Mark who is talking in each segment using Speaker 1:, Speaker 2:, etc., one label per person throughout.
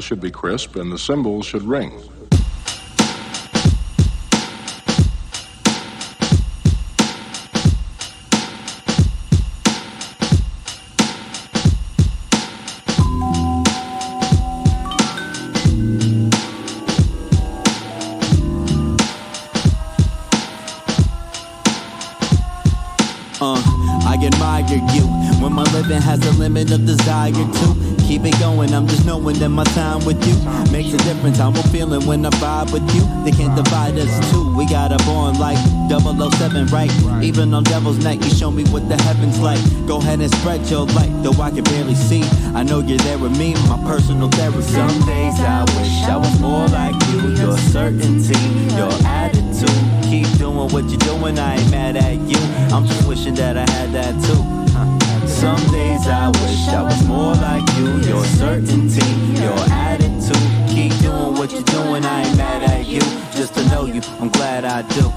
Speaker 1: should be crisp and the cymbals should ring.
Speaker 2: I admire you when my living has a limit of desire to keep it going. I'm just knowing that my time with you makes a difference. How I'm feeling when I vibe with you. They can't divide us two. We got a bond like 007, right? Even on Devil's Night, you show me what the heavens like. Go ahead and spread your light, though I can barely see. I know you're there with me, my personal therapy. Some days I wish I was more like you. Your certainty, your attitude. Keep doing what you're doing, I ain't mad at you. I'm just wishing that I had that too. Some days I wish I was more like you. Your certainty, your attitude. Keep doing what you're doing, I ain't mad at you. Just to know you, I'm glad I do.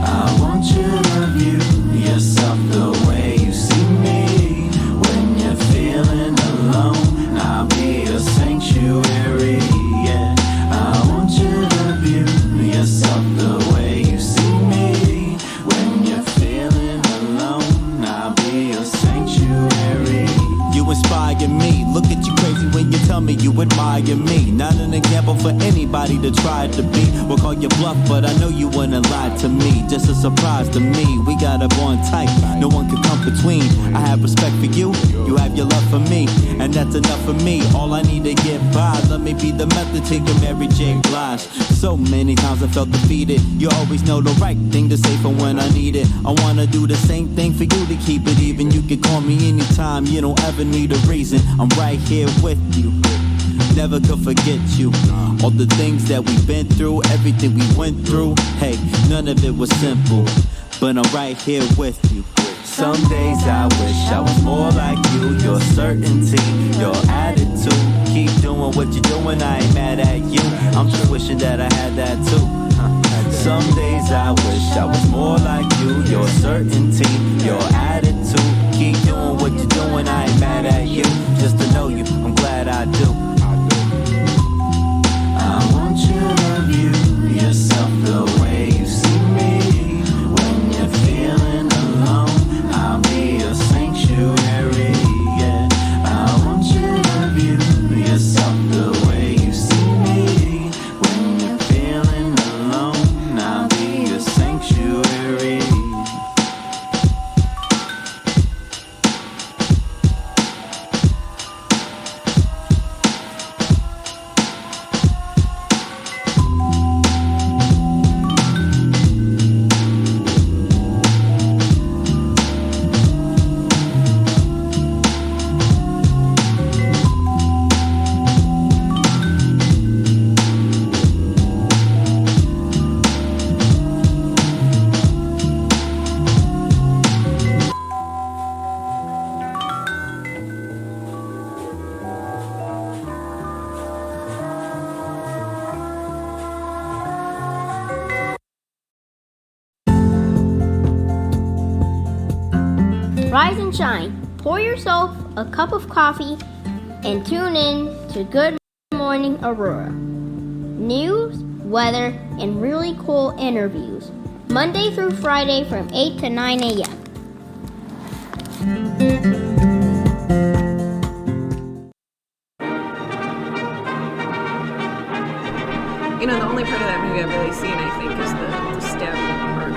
Speaker 2: I want you to view yourself the way you see me. When you're feeling alone, I'll be a sanctuary, yeah. I want you to view yourself the way you see me. When you're feeling alone, I'll be a sanctuary. You inspire me, look at you crazy when you tell me you admire me. Not an example for anybody to try to be. We'll call you bluff, but I know you wouldn't lie to me. Just a surprise to me, we got a bond tight, no one can come between. I have respect for you, you have your love for me, and that's enough for me. All I need to get by, let me be the method to your Mary J. Blige. So many times I felt defeated, you always know the right thing to say for when I need it. I wanna do the same thing for you to keep it even. You can call me anytime, you don't ever need a reason. I'm right here with you, never could forget you. All the things that we've been through, everything we went through, hey, none of it was simple, but I'm right here with you. Some days I wish I was more like you. Your certainty, your attitude. Keep doing what you're doing, I ain't mad at you. I'm just wishing that I had that too. Some days I wish I was more like you. Your certainty, your attitude. Keep doing what you're doing, I ain't mad at you. Just to know you, I'm glad I do. I want you to view yourself the way you see me. When you're feeling alone, I'll be a sanctuary, yeah. I want you to view yourself the way you see me. When you're feeling alone, I'll be a sanctuary.
Speaker 3: Rise and shine. Pour yourself a cup of coffee and tune in to Good Morning Aurora. News, weather, and really cool interviews. Monday through Friday from 8 to 9 a.m.
Speaker 4: You know, the only part of that movie I've really seen, I think, is the stabbing part of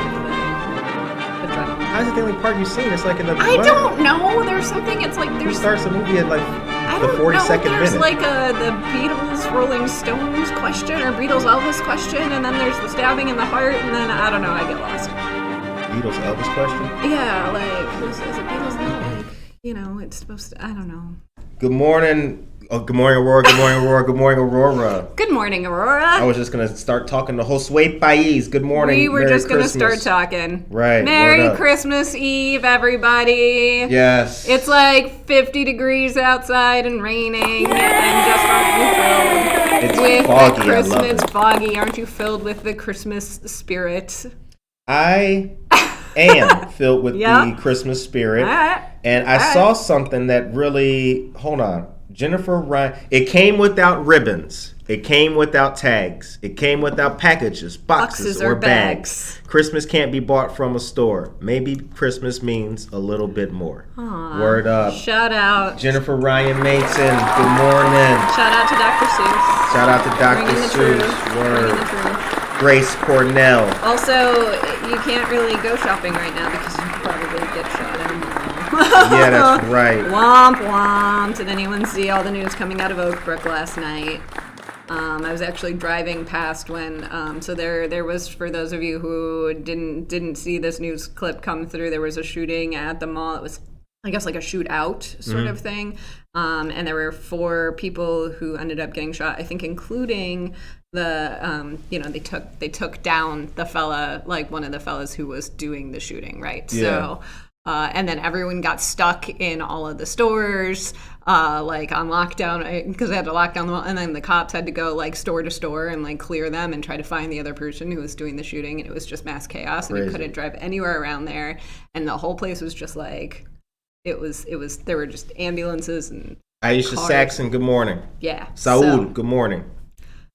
Speaker 4: the gun.
Speaker 5: How's it the only part you've seen? It's like in the.
Speaker 4: I don't know. There's something. It's like
Speaker 5: Who
Speaker 4: there's.
Speaker 5: starts the movie at like
Speaker 4: I
Speaker 5: the
Speaker 4: don't
Speaker 5: 42nd
Speaker 4: know. There's
Speaker 5: minute?
Speaker 4: like the Beatles, Rolling Stones question, or Beatles, Elvis question, and then there's the stabbing in the heart, and then I don't know. I get lost.
Speaker 5: Beatles Elvis question?
Speaker 4: Yeah, like is it Beatles? Like, you know, it's supposed to. I don't know.
Speaker 5: Good morning. Oh, good morning, Aurora. Good morning, Aurora. Good morning, Aurora.
Speaker 4: Good morning, Aurora.
Speaker 5: I was just going to start talking the whole Sway Pais. Good morning.
Speaker 4: We were
Speaker 5: Merry
Speaker 4: just going to
Speaker 5: Christmas.
Speaker 4: start talking.
Speaker 5: Right.
Speaker 4: Merry
Speaker 5: word up.
Speaker 4: Christmas Eve, everybody.
Speaker 5: Yes.
Speaker 4: It's like 50 degrees outside and raining, and just aren't you filled
Speaker 5: It's
Speaker 4: with
Speaker 5: foggy.
Speaker 4: the Christmas?
Speaker 5: I love it.
Speaker 4: It's foggy. Aren't you filled with the Christmas spirit?
Speaker 5: I am filled with
Speaker 4: Yep.
Speaker 5: the Christmas spirit.
Speaker 4: All right.
Speaker 5: And I
Speaker 4: All right.
Speaker 5: saw something that really, hold on. Jennifer Ryan. It came without ribbons. It came without tags. It came without packages, boxes or bags. Christmas can't be bought from a store. Maybe Christmas means a little bit more.
Speaker 4: Aww.
Speaker 5: Word up.
Speaker 4: Shout out.
Speaker 5: Jennifer Ryan Mason. Good morning.
Speaker 4: Shout out to Dr. Seuss.
Speaker 5: Shout out to Dr.
Speaker 4: Bringing the
Speaker 5: Seuss.
Speaker 4: truth. Bringing the
Speaker 5: Word.
Speaker 4: truth.
Speaker 5: Grace Cornell.
Speaker 4: Also, you can't really go shopping right now because you probably get shot at.
Speaker 5: Yeah, that's right.
Speaker 4: Womp womp. Did anyone see all the news coming out of Oakbrook last night? I was actually driving past when, so there was, for those of you who didn't see this news clip come through, there was a shooting at the mall. It was, I guess, like a shootout sort of thing. And there were 4 people who ended up getting shot, I think, including the, they took down the fella, like one of the fellas who was doing the shooting, right?
Speaker 5: Yeah.
Speaker 4: So, and then everyone got stuck in all of the stores, like on lockdown, because they had to lock down the mall, and then the cops had to go like store to store and like clear them and try to find the other person who was doing the shooting, and it was just mass chaos.
Speaker 5: Crazy.
Speaker 4: And you couldn't drive anywhere around there, and the whole place was just like, it was there were just ambulances and
Speaker 5: Aisha
Speaker 4: cars.
Speaker 5: Saxon, good morning.
Speaker 4: Yeah.
Speaker 5: Saul, good morning.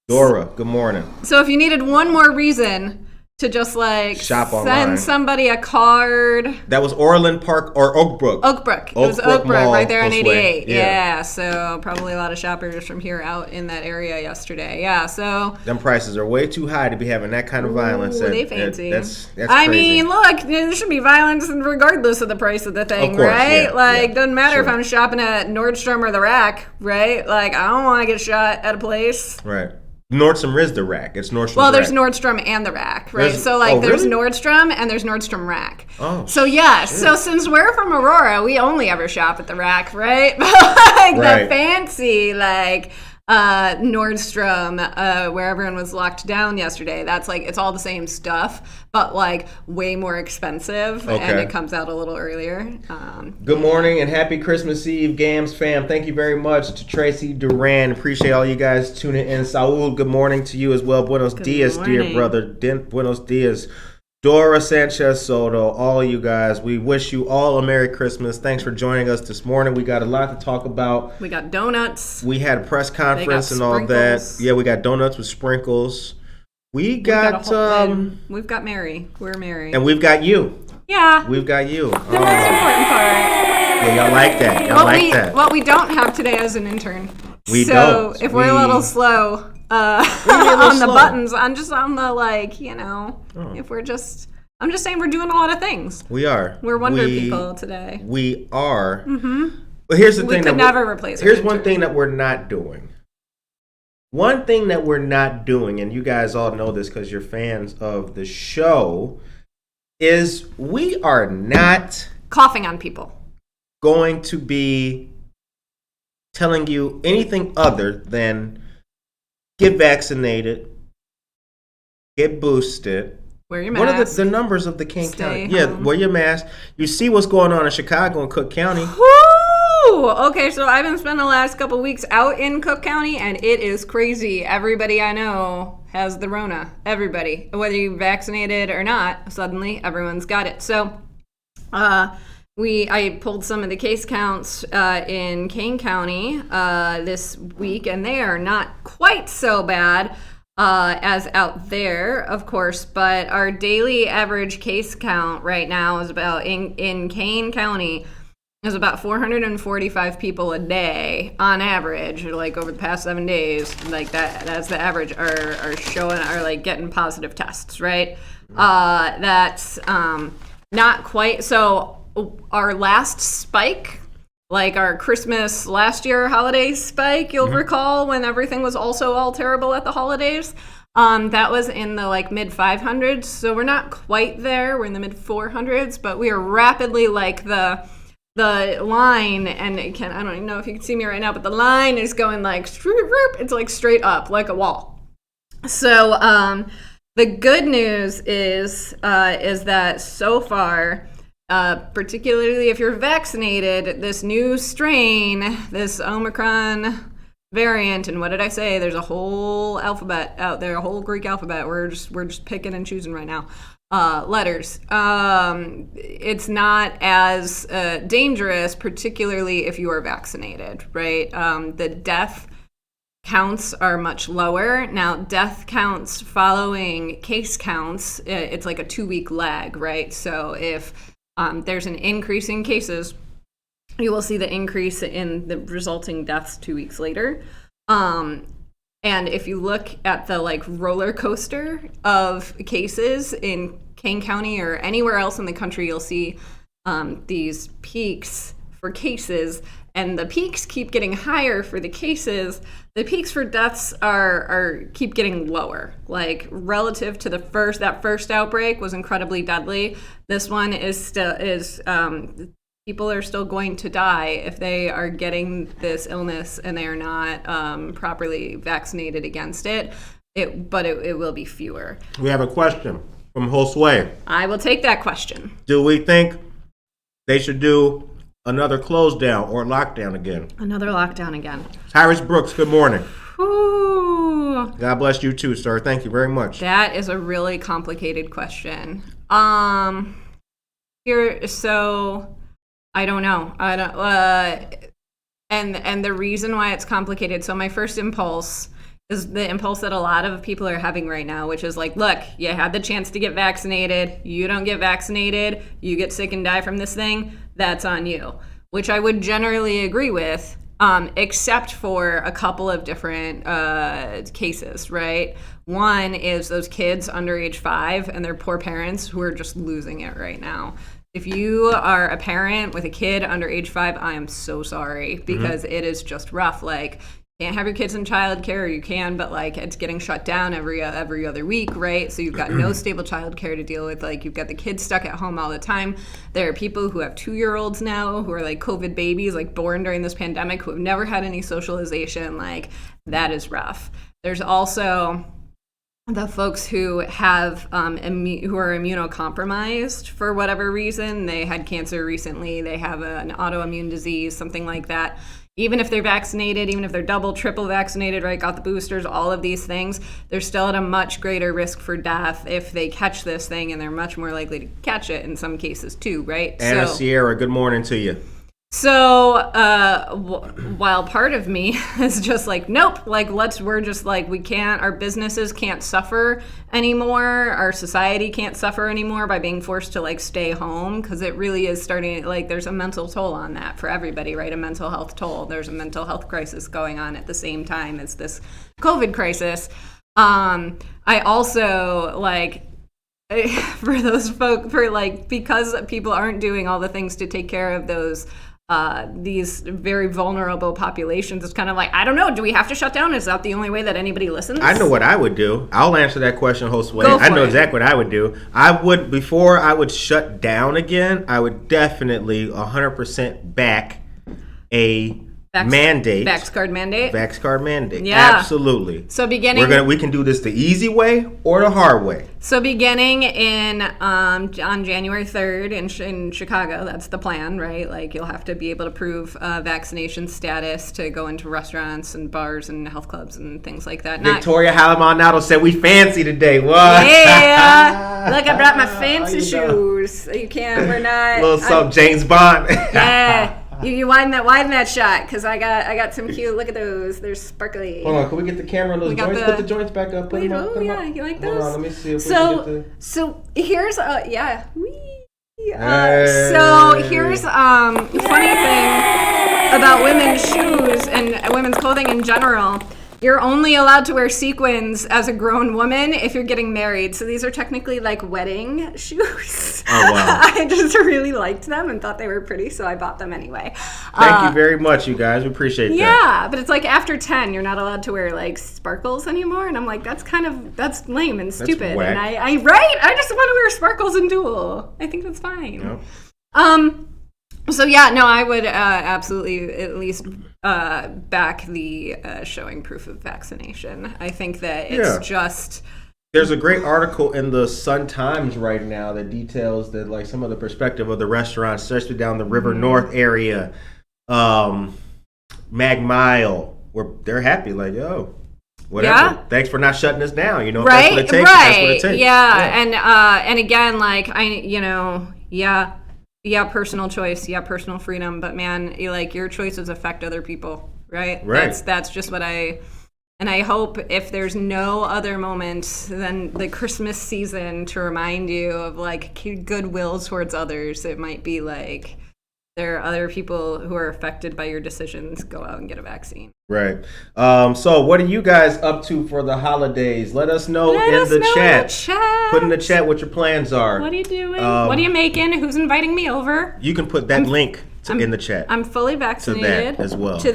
Speaker 5: Dora, good morning.
Speaker 4: So if you needed one more reason to just like
Speaker 5: Shop
Speaker 4: send
Speaker 5: online.
Speaker 4: somebody a card.
Speaker 5: That was Orland Park or Oakbrook.
Speaker 4: Oakbrook. It was
Speaker 5: Oakbrook
Speaker 4: Oakbrook
Speaker 5: Mall,
Speaker 4: right there on
Speaker 5: Postway.
Speaker 4: 88.
Speaker 5: Yeah.
Speaker 4: Yeah. So probably a lot of shoppers from here out in that area yesterday. Yeah. So
Speaker 5: Them prices are way too high to be having that kind of violence.
Speaker 4: ooh, they fancy.
Speaker 5: That's
Speaker 4: I
Speaker 5: crazy.
Speaker 4: mean, look, there should be violence regardless of the price of the thing,
Speaker 5: Of course,
Speaker 4: right?
Speaker 5: yeah,
Speaker 4: Like,
Speaker 5: yeah,
Speaker 4: doesn't matter if
Speaker 5: sure.
Speaker 4: I'm shopping at Nordstrom or the Rack, right? Like, I don't want to get shot at a place.
Speaker 5: Right. Nordstrom is the Rack. It's Nordstrom.
Speaker 4: Well, there's
Speaker 5: Rack.
Speaker 4: Nordstrom and the Rack, right?
Speaker 5: There's-
Speaker 4: So, like,
Speaker 5: oh,
Speaker 4: there's
Speaker 5: really?
Speaker 4: Nordstrom and there's Nordstrom Rack.
Speaker 5: Oh,
Speaker 4: So, yeah.
Speaker 5: shit.
Speaker 4: So, since we're from Aurora, we only ever shop at the Rack, right? But, like,
Speaker 5: Right.
Speaker 4: the fancy, like, Nordstrom, where everyone was locked down yesterday, that's, like, it's all the same stuff, but, like, way more expensive. And
Speaker 5: Okay.
Speaker 4: it comes out a little earlier.
Speaker 5: Good morning and happy Christmas Eve, Gams fam. Thank you very much to Tracy Duran. Appreciate all you guys tuning in. Saul, good morning to you as well. Buenos dias, dear
Speaker 4: morning.
Speaker 5: brother. Buenos dias. Dora Sanchez Soto, all you guys. We wish you all a Merry Christmas. Thanks for joining us this morning. We got a lot to talk about.
Speaker 4: We got donuts.
Speaker 5: We had a press conference and all
Speaker 4: sprinkles.
Speaker 5: that. Yeah, we got donuts with sprinkles. We've got
Speaker 4: We've got Mary. We're Mary.
Speaker 5: and we've got you.
Speaker 4: Yeah.
Speaker 5: We've got you.
Speaker 4: That's the important part.
Speaker 5: Yeah, y'all like that. Y'all like that.
Speaker 4: What we don't have today is an intern.
Speaker 5: We
Speaker 4: so
Speaker 5: don't.
Speaker 4: if we're a little slow
Speaker 5: mean a little
Speaker 4: on the
Speaker 5: slow?
Speaker 4: buttons, I'm just on the if we're just, I'm just saying we're doing a lot of things.
Speaker 5: We are.
Speaker 4: We're wonder people today.
Speaker 5: We are. Mm-hmm. But here's the
Speaker 4: We
Speaker 5: thing.
Speaker 4: could never replace our
Speaker 5: Here's one
Speaker 4: intern.
Speaker 5: thing that we're not doing. One thing that we're not doing, and you guys all know this because you're fans of the show, is we are not
Speaker 4: Coughing on people.
Speaker 5: going to be telling you anything other than get vaccinated, get boosted.
Speaker 4: Wear your
Speaker 5: What are
Speaker 4: mask.
Speaker 5: the numbers of the King
Speaker 4: Stay
Speaker 5: County? Yeah,
Speaker 4: home.
Speaker 5: wear your mask. You see what's going on in Chicago and Cook County.
Speaker 4: Woo! Okay, so I've been spending the last couple weeks out in Cook County, and it is crazy. Everybody I know has the Rona. Everybody. Whether you're vaccinated or not, suddenly everyone's got it. So, I pulled some of the case counts in Kane County this week, and they are not quite so bad as out there, of course, but our daily average case count right now is about, in Kane County, is about 445 people a day on average, like over the past 7 days, like that's the average, are like getting positive tests, right? That's not quite, so our last spike, like our Christmas last year holiday spike, you'll recall, when everything was also all terrible at the holidays, that was in the like mid 500s. So we're not quite there. We're in the mid 400s, but we are rapidly like the line, and I don't even know if you can see me right now, but the line is going like it's like straight up like a wall. So the good news is that so far, particularly if you're vaccinated, this new strain, this Omicron variant. And what did I say? There's a whole alphabet out there, a whole Greek alphabet. We're just picking and choosing right now. Letters. It's not as dangerous, particularly if you are vaccinated, right? The death counts are much lower. Now, death counts following case counts, it's like a 2-week lag, right? So if there's an increase in cases, you will see the increase in the resulting deaths 2 weeks later. And if you look at the like roller coaster of cases in Kane County or anywhere else in the country, you'll see these peaks for cases, and the peaks keep getting higher for the cases. The peaks for deaths are keep getting lower. Like relative to that first outbreak was incredibly deadly. This one is people are still going to die if they are getting this illness and they are not properly vaccinated against it. But it will be fewer.
Speaker 5: We have a question from Josue.
Speaker 4: I will take that question.
Speaker 5: Do we think they should do another close down or lockdown again?
Speaker 4: Another lockdown again.
Speaker 5: Tyrus Brooks, good morning.
Speaker 4: Ooh.
Speaker 5: God bless you too, sir. Thank you very much.
Speaker 4: That is a really complicated question. So I don't know. And the reason why it's complicated. So my first impulse is the impulse that a lot of people are having right now, which is like, look, you had the chance to get vaccinated. You don't get vaccinated. You get sick and die from this thing. That's on you, which I would generally agree with, except for a couple of different cases, right? One is those kids under age 5 and their poor parents who are just losing it right now. If you are a parent with a kid under age 5, I am so sorry, because it is just rough. Like, you can't have your kids in childcare, or you can, but like it's getting shut down every other week, right? So you've got no stable childcare to deal with. Like, you've got the kids stuck at home all the time. There are people who have 2-year-olds now who are like COVID babies, like born during this pandemic, who have never had any socialization. Like, that is rough. There's also the folks who have who are immunocompromised for whatever reason. They had cancer recently. They have an autoimmune disease, something like that. Even if they're vaccinated, even if they're double, triple vaccinated, right, got the boosters, all of these things, they're still at a much greater risk for death if they catch this thing, and they're much more likely to catch it in some cases too, right?
Speaker 5: Anna Sierra, good morning to you.
Speaker 4: So while part of me is just like, nope, like we're just like, we can't, our businesses can't suffer anymore, our society can't suffer anymore by being forced to like stay home, because it really is starting, like there's a mental toll on that for everybody, right? A mental health toll. There's a mental health crisis going on at the same time as this COVID crisis. I also like, for those folk, for like, because people aren't doing all the things to take care of those these very vulnerable populations, it's kind of like, I don't know, do we have to shut down? Is that the only way that anybody listens?
Speaker 5: I know what I would do. I'll answer that question, Josue. I know
Speaker 4: it.
Speaker 5: exactly what I would do. Before I would shut down again, I would definitely 100% back a mandate.
Speaker 4: Vax card mandate.
Speaker 5: Vax card mandate.
Speaker 4: Yeah.
Speaker 5: Absolutely.
Speaker 4: So beginning,
Speaker 5: we can do this the easy way or the hard way.
Speaker 4: So beginning in on January 3rd in Chicago, that's the plan, right? Like, you'll have to be able to prove vaccination status to go into restaurants and bars and health clubs and things like that.
Speaker 5: Victoria Halamanato said we fancy today. What?
Speaker 4: Yeah. Look, I brought my fancy shoes. You can't. We're not.
Speaker 5: A little something, James Bond.
Speaker 4: Yeah. You widen that shot, because I got some cute. Look at those; they're sparkly.
Speaker 5: Hold on, can we get the camera on those joints? Put the joints back up.
Speaker 4: Wait, you like those?
Speaker 5: Hold on, let me see if
Speaker 4: so,
Speaker 5: we can get the.
Speaker 4: So here's yeah.
Speaker 5: Hey.
Speaker 4: So here's funny thing about women's shoes and women's clothing in general. You're only allowed to wear sequins as a grown woman if you're getting married. So these are technically like wedding shoes.
Speaker 5: Oh, wow.
Speaker 4: I just really liked them and thought they were pretty, so I bought them anyway.
Speaker 5: Thank you very much, you guys. We appreciate that.
Speaker 4: Yeah, but it's like after 10, you're not allowed to wear like sparkles anymore. And I'm like, that's lame and stupid.
Speaker 5: Whack.
Speaker 4: And I just want to wear sparkles and dual. I think that's fine.
Speaker 5: Yep.
Speaker 4: So yeah, no, I would absolutely at least back the showing proof of vaccination. I think that it's just.
Speaker 5: There's a great article in the Sun-Times right now that details that, like, some of the perspective of the restaurants, especially down the River North area, Mag Mile, they're happy. Like, yo, whatever.
Speaker 4: Yeah.
Speaker 5: Thanks for not shutting us down. You know, if
Speaker 4: Right,
Speaker 5: that's what it takes.
Speaker 4: right.
Speaker 5: That's what it takes.
Speaker 4: Yeah. And again, like personal choice, personal freedom, but man, your choices affect other people, right?
Speaker 5: Right.
Speaker 4: That's just what I hope if there's no other moment than the Christmas season to remind you of like goodwill towards others, it might be like there are other people who are affected by your decisions. Go out and get a vaccine.
Speaker 5: Right. So what are you guys up to for the holidays? Let us know in the chat. Put in the chat what your plans are.
Speaker 4: What are you doing? What are you making? Who's inviting me over?
Speaker 5: You can put that link in the chat.
Speaker 4: I'm fully vaccinated
Speaker 5: to that as well.
Speaker 4: To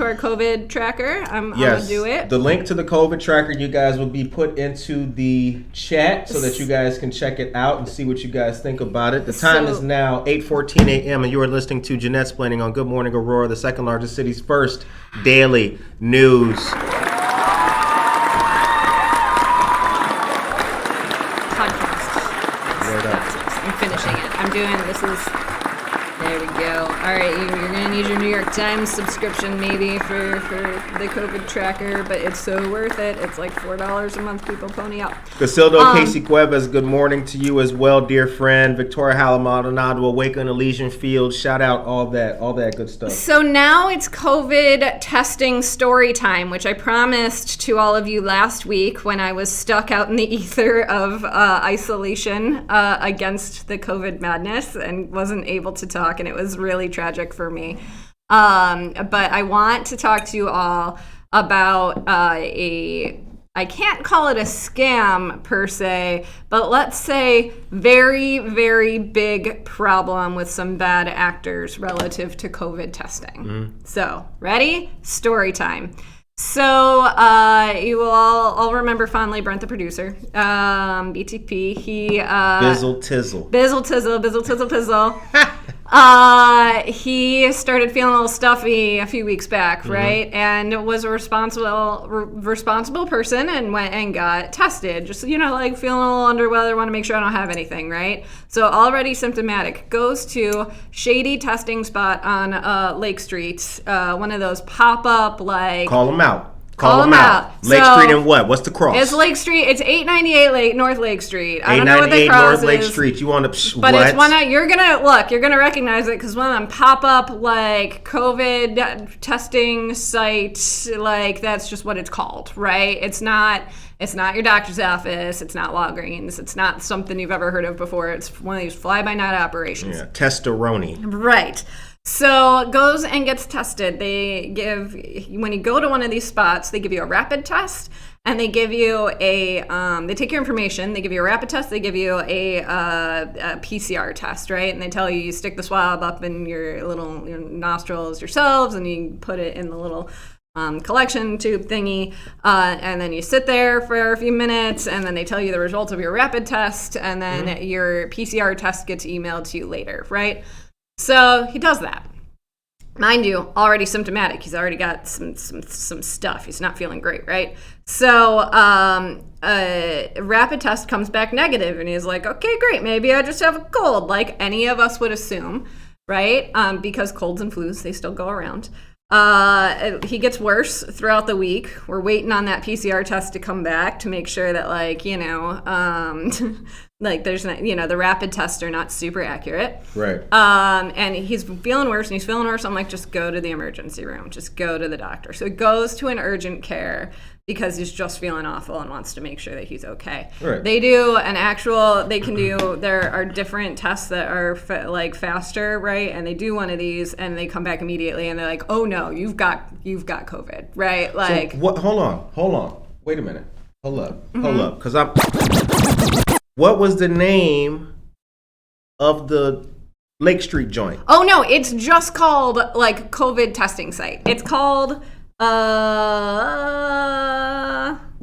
Speaker 4: our COVID tracker. I'm gonna do it.
Speaker 5: The link to the COVID tracker, you guys, will be put into the chat so that you guys can check it out and see what you guys think about it. The time is now 8:14 a.m. and you are listening to Jenettesplaining on Good Morning Aurora, the second largest city's first daily news.
Speaker 4: Podcast. I'm finishing it. I'm doing there we go. All right, you're going to need your New York Times subscription maybe for the COVID tracker, but it's so worth it. It's like $4 a month. People pony up.
Speaker 5: Casildo Casey Cuevas, good morning to you as well, dear friend. Victoria Halamaldonado, Awaken Elysian Fields. Shout out all that good stuff.
Speaker 4: So now it's COVID testing story time, which I promised to all of you last week when I was stuck out in the ether of isolation against the COVID madness and wasn't able to talk, and it was really tragic for me. But I want to talk to you all about I can't call it a scam per se, but let's say very, very big problem with some bad actors relative to COVID testing. Mm-hmm. So, ready? Story time. So, you will all remember fondly Brent, the producer, BTP. He
Speaker 5: Bizzle Tizzle.
Speaker 4: He started feeling a little stuffy a few weeks back, right? Mm-hmm. And was a responsible person and went and got tested. Just, like feeling a little under weather, want to make sure I don't have anything, right? So already symptomatic. Goes to shady testing spot on Lake Street, one of those pop-up, like...
Speaker 5: Call them out. Call them out. Lake Street and what? What's the cross?
Speaker 4: It's Lake Street. It's 898 North Lake Street. I don't know what the cross
Speaker 5: North Lake
Speaker 4: is.
Speaker 5: Street. You want to?
Speaker 4: But
Speaker 5: what?
Speaker 4: It's one of you're gonna recognize it because one of them pop up like COVID testing site. Like that's just what it's called, right? It's not your doctor's office. It's not Walgreens. It's not something you've ever heard of before. It's one of these fly-by-night operations.
Speaker 5: Yeah, testeroni.
Speaker 4: Right. So goes and gets tested. When you go to one of these spots, they give you a rapid test and they give you they take your information, they give you a rapid test, they give you a PCR test, right? And they tell you stick the swab up in your nostrils yourselves and you put it in the little collection tube thingy, and then you sit there for a few minutes and then they tell you the results of your rapid test and then your PCR test gets emailed to you later, right? So he does that. Mind you, already symptomatic. He's already got some stuff. He's not feeling great, right? So a rapid test comes back negative, and he's like, okay, great. Maybe I just have a cold, like any of us would assume, right? Because colds and flus, they still go around. He gets worse throughout the week. We're waiting on that PCR test to come back to make sure that, there's not, the rapid tests are not super accurate.
Speaker 5: Right.
Speaker 4: And he's feeling worse, I'm like, just go to the emergency room. Just go to the doctor. So he goes to an urgent care because he's just feeling awful and wants to make sure that he's okay. Right. They do there are different tests that are faster, right? And they do one of these and they come back immediately and they're like, oh no, you've got COVID, right? Like,
Speaker 5: so what? Hold on. Wait a minute. Hold up. Because what was the name of the Lake Street joint?
Speaker 4: Oh no, it's just called like COVID testing site. It's called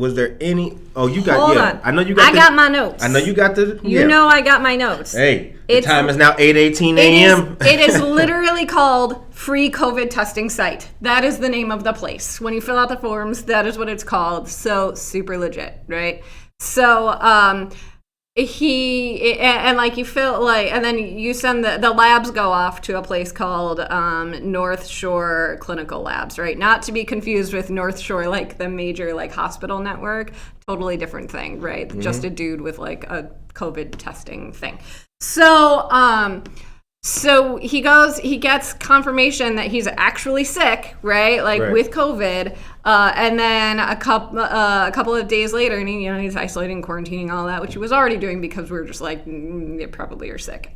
Speaker 5: Was there any? Oh, you got.
Speaker 4: Hold on.
Speaker 5: I know you got.
Speaker 4: I got my notes.
Speaker 5: I know you got the.
Speaker 4: You know I got my notes.
Speaker 5: Hey, the time is now 8:18 a.m.
Speaker 4: It is literally called Free COVID Testing Site. That is the name of the place. When you fill out the forms, that is what it's called. So super legit, right? So and like you feel like, and then you send the labs go off to a place called North Shore Clinical Labs, right? Not to be confused with North Shore, like the major like hospital network. Totally different thing, right? Mm-hmm. Just a dude with like a COVID testing thing. So he gets confirmation that he's actually sick, right? Like with COVID, and then a couple of days later, and he's isolating, quarantining, all that, which he was already doing because we were just like, you probably are sick.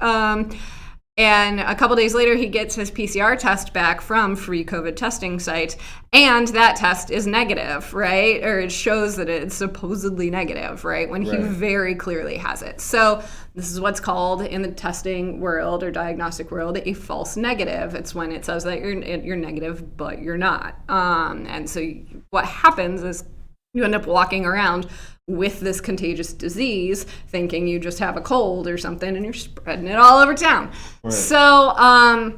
Speaker 4: And a couple days later, he gets his PCR test back from free COVID testing site, and that test is negative, right? Or it shows that it's supposedly negative, right? When he very clearly has it. So this is what's called in the testing world or diagnostic world a false negative. It's when it says that you're negative, but you're not. And so what happens is you end up walking around with this contagious disease thinking you just have a cold or something and you're spreading it all over town. Right. So I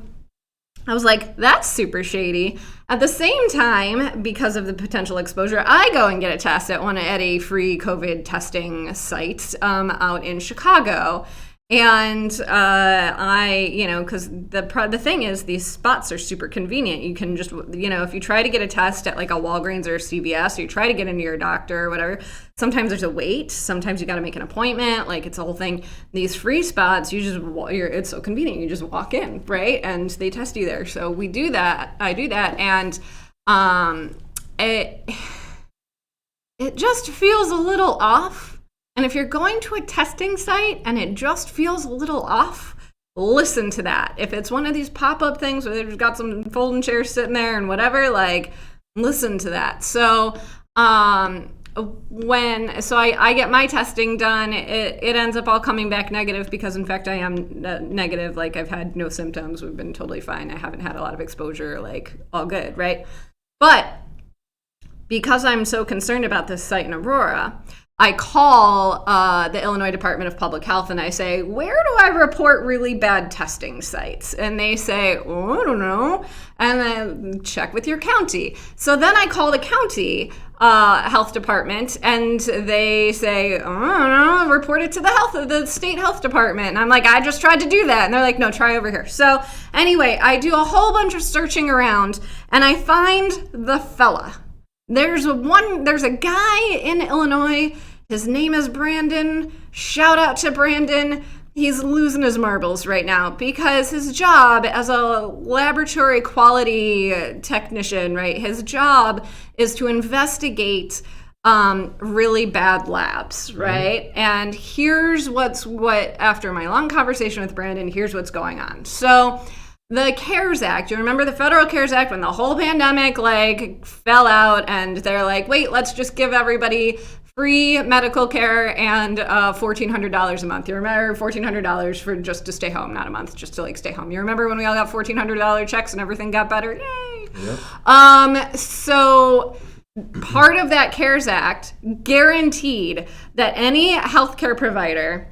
Speaker 4: was like, that's super shady. At the same time, because of the potential exposure, I go and get a test at a free COVID testing site out in Chicago. And because the thing is, these spots are super convenient. You can just, if you try to get a test at like a Walgreens or a CVS, or you try to get into your doctor or whatever, sometimes there's a wait. Sometimes you got to make an appointment. Like it's a whole thing. These free spots, it's so convenient. You just walk in, right? And they test you there. So we do that. I do that. And it just feels a little off. And if you're going to a testing site and it just feels a little off, listen to that. If it's one of these pop-up things where they've got some folding chairs sitting there and whatever, like, listen to that. So I get my testing done, it ends up all coming back negative because, in fact, I am negative. Like, I've had no symptoms. We've been totally fine. I haven't had a lot of exposure, like, all good, right? But because I'm so concerned about this site in Aurora, I call the Illinois Department of Public Health and I say, where do I report really bad testing sites? And they say, oh, I don't know. And then check with your county. So then I call the county health department and they say, oh, I don't know, report it to the state health department. And I'm like, I just tried to do that. And they're like, no, try over here. So anyway, I do a whole bunch of searching around and I find the fella. There's a guy in Illinois. His name is Brandon. Shout out to Brandon. He's losing his marbles right now because his job as a laboratory quality technician, right? His job is to investigate really bad labs, right? And here's what after my long conversation with Brandon, here's what's going on. So the CARES Act, you remember the Federal CARES Act when the whole pandemic fell out and they're like, wait, let's just give everybody free medical care and $1,400 a month. You remember $1,400 for just to stay home, not a month, just to stay home. You remember when we all got $1,400 checks and everything got better? Yay! Yep. So part of that CARES Act guaranteed that any healthcare provider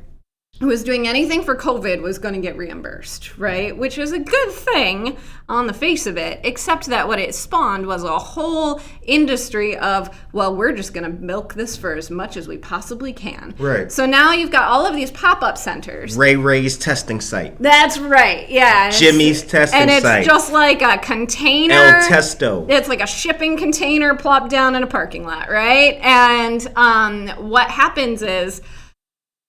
Speaker 4: who was doing anything for COVID was going to get reimbursed, right? Which is a good thing on the face of it, except that what it spawned was a whole industry of, well, we're just going to milk this for as much as we possibly can. Right. So now you've got all of these pop-up centers.
Speaker 5: Ray's testing site.
Speaker 4: That's right, yeah.
Speaker 5: Jimmy's testing site.
Speaker 4: And it's just like a container.
Speaker 5: El Testo.
Speaker 4: It's like a shipping container plopped down in a parking lot, right? And what happens is,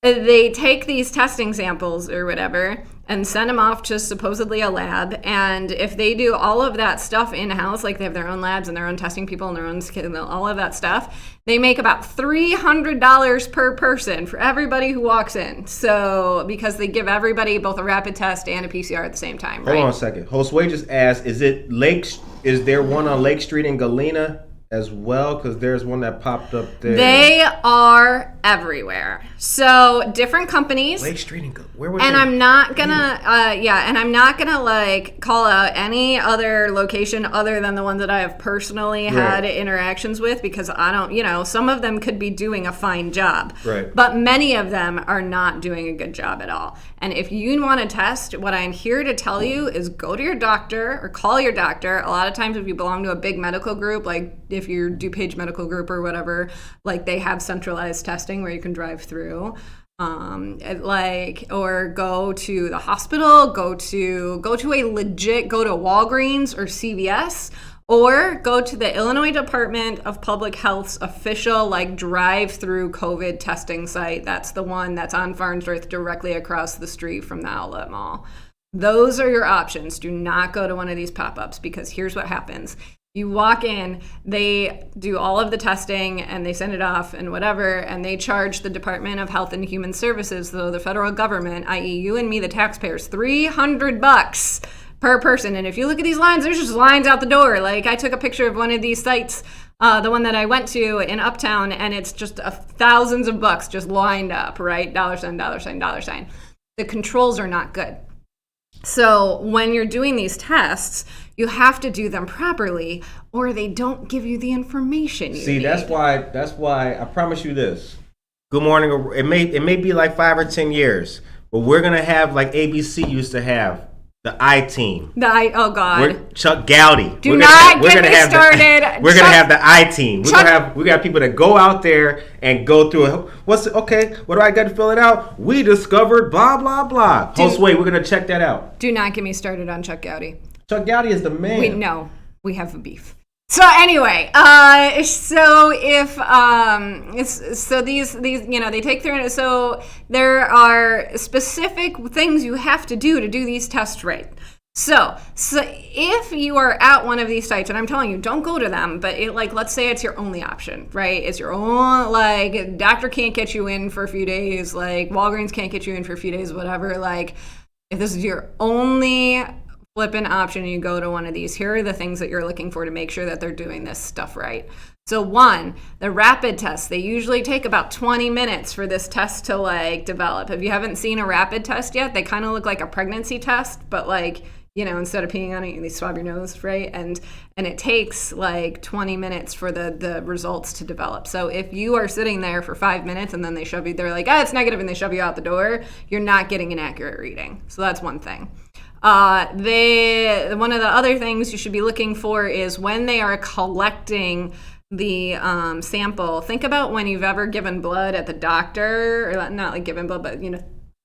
Speaker 4: they take these testing samples or whatever and send them off to supposedly a lab. And if they do all of that stuff in-house, like they have their own labs and their own testing people and their own skin, all of that stuff, they make about $300 per person for everybody who walks in. So because they give everybody both a rapid test and a PCR at the same time, right?
Speaker 5: Hold on a second. Josue just asked, is there one on Lake Street in Galena as well? Because there's one that popped up there.
Speaker 4: They are everywhere. So different companies.
Speaker 5: Lake Street and where was
Speaker 4: and I'm not gonna and I'm not gonna call out any other location other than the ones that I have personally had interactions with, because I don't, some of them could be doing a fine job, right? But many of them are not doing a good job at all. And if you want to test, what I'm here to tell you is go to your doctor or call your doctor. A lot of times if you belong to a big medical group, like if you're DuPage Medical Group or whatever, like they have centralized testing where you can drive through. or go to the hospital, go to Walgreens or CVS, or go to the Illinois Department of Public Health's official drive-through COVID testing site. That's the one that's on Farnsworth, directly across the street from the outlet mall. Those are your options. Do not go to one of these pop-ups, because here's what happens. You walk in, they do all of the testing and they send it off and whatever, and they charge the Department of Health and Human Services, so the federal government, i.e. you and me, the taxpayers, $300 per person. And if you look at these lines, there's just lines out the door. I took a picture of one of these sites, the one that I went to in Uptown, and it's just thousands of bucks just lined up, right? $, $. The controls are not good. So when you're doing these tests, you have to do them properly, or they don't give you the information you need.
Speaker 5: That's why I promise you this. Good morning. It may be 5 or 10 years, but we're gonna have ABC used to have. The I-Team.
Speaker 4: Oh God.
Speaker 5: Chuck Gowdy.
Speaker 4: Get me started.
Speaker 5: We're gonna have the I-Team. We got people that go out there and go through. What do I got to fill it out? We discovered blah blah blah. Josue, we're gonna check that out.
Speaker 4: Do not get me started on Chuck Gowdy.
Speaker 5: Chuck Gowdy is the man.
Speaker 4: We have a beef. So anyway, these they take their, so there are specific things you have to do these tests right. So if you are at one of these sites, and I'm telling you, don't go to them, but let's say it's your only option, right? It's your own, doctor can't get you in for a few days, Walgreens can't get you in for a few days, whatever. If this is your only flippant option and you go to one of these, here are the things that you're looking for to make sure that they're doing this stuff right. So one, the rapid tests, they usually take about 20 minutes for this test to develop. If you haven't seen a rapid test yet, they kind of look like a pregnancy test, but instead of peeing on it, you swab your nose, right? And it takes 20 minutes for the results to develop. So if you are sitting there for 5 minutes and then they shove you, they're it's negative, and they shove you out the door, you're not getting an accurate reading. So that's one thing. One of the other things you should be looking for is when they are collecting the sample. Think about when you've ever given blood at the doctor, or not given blood, but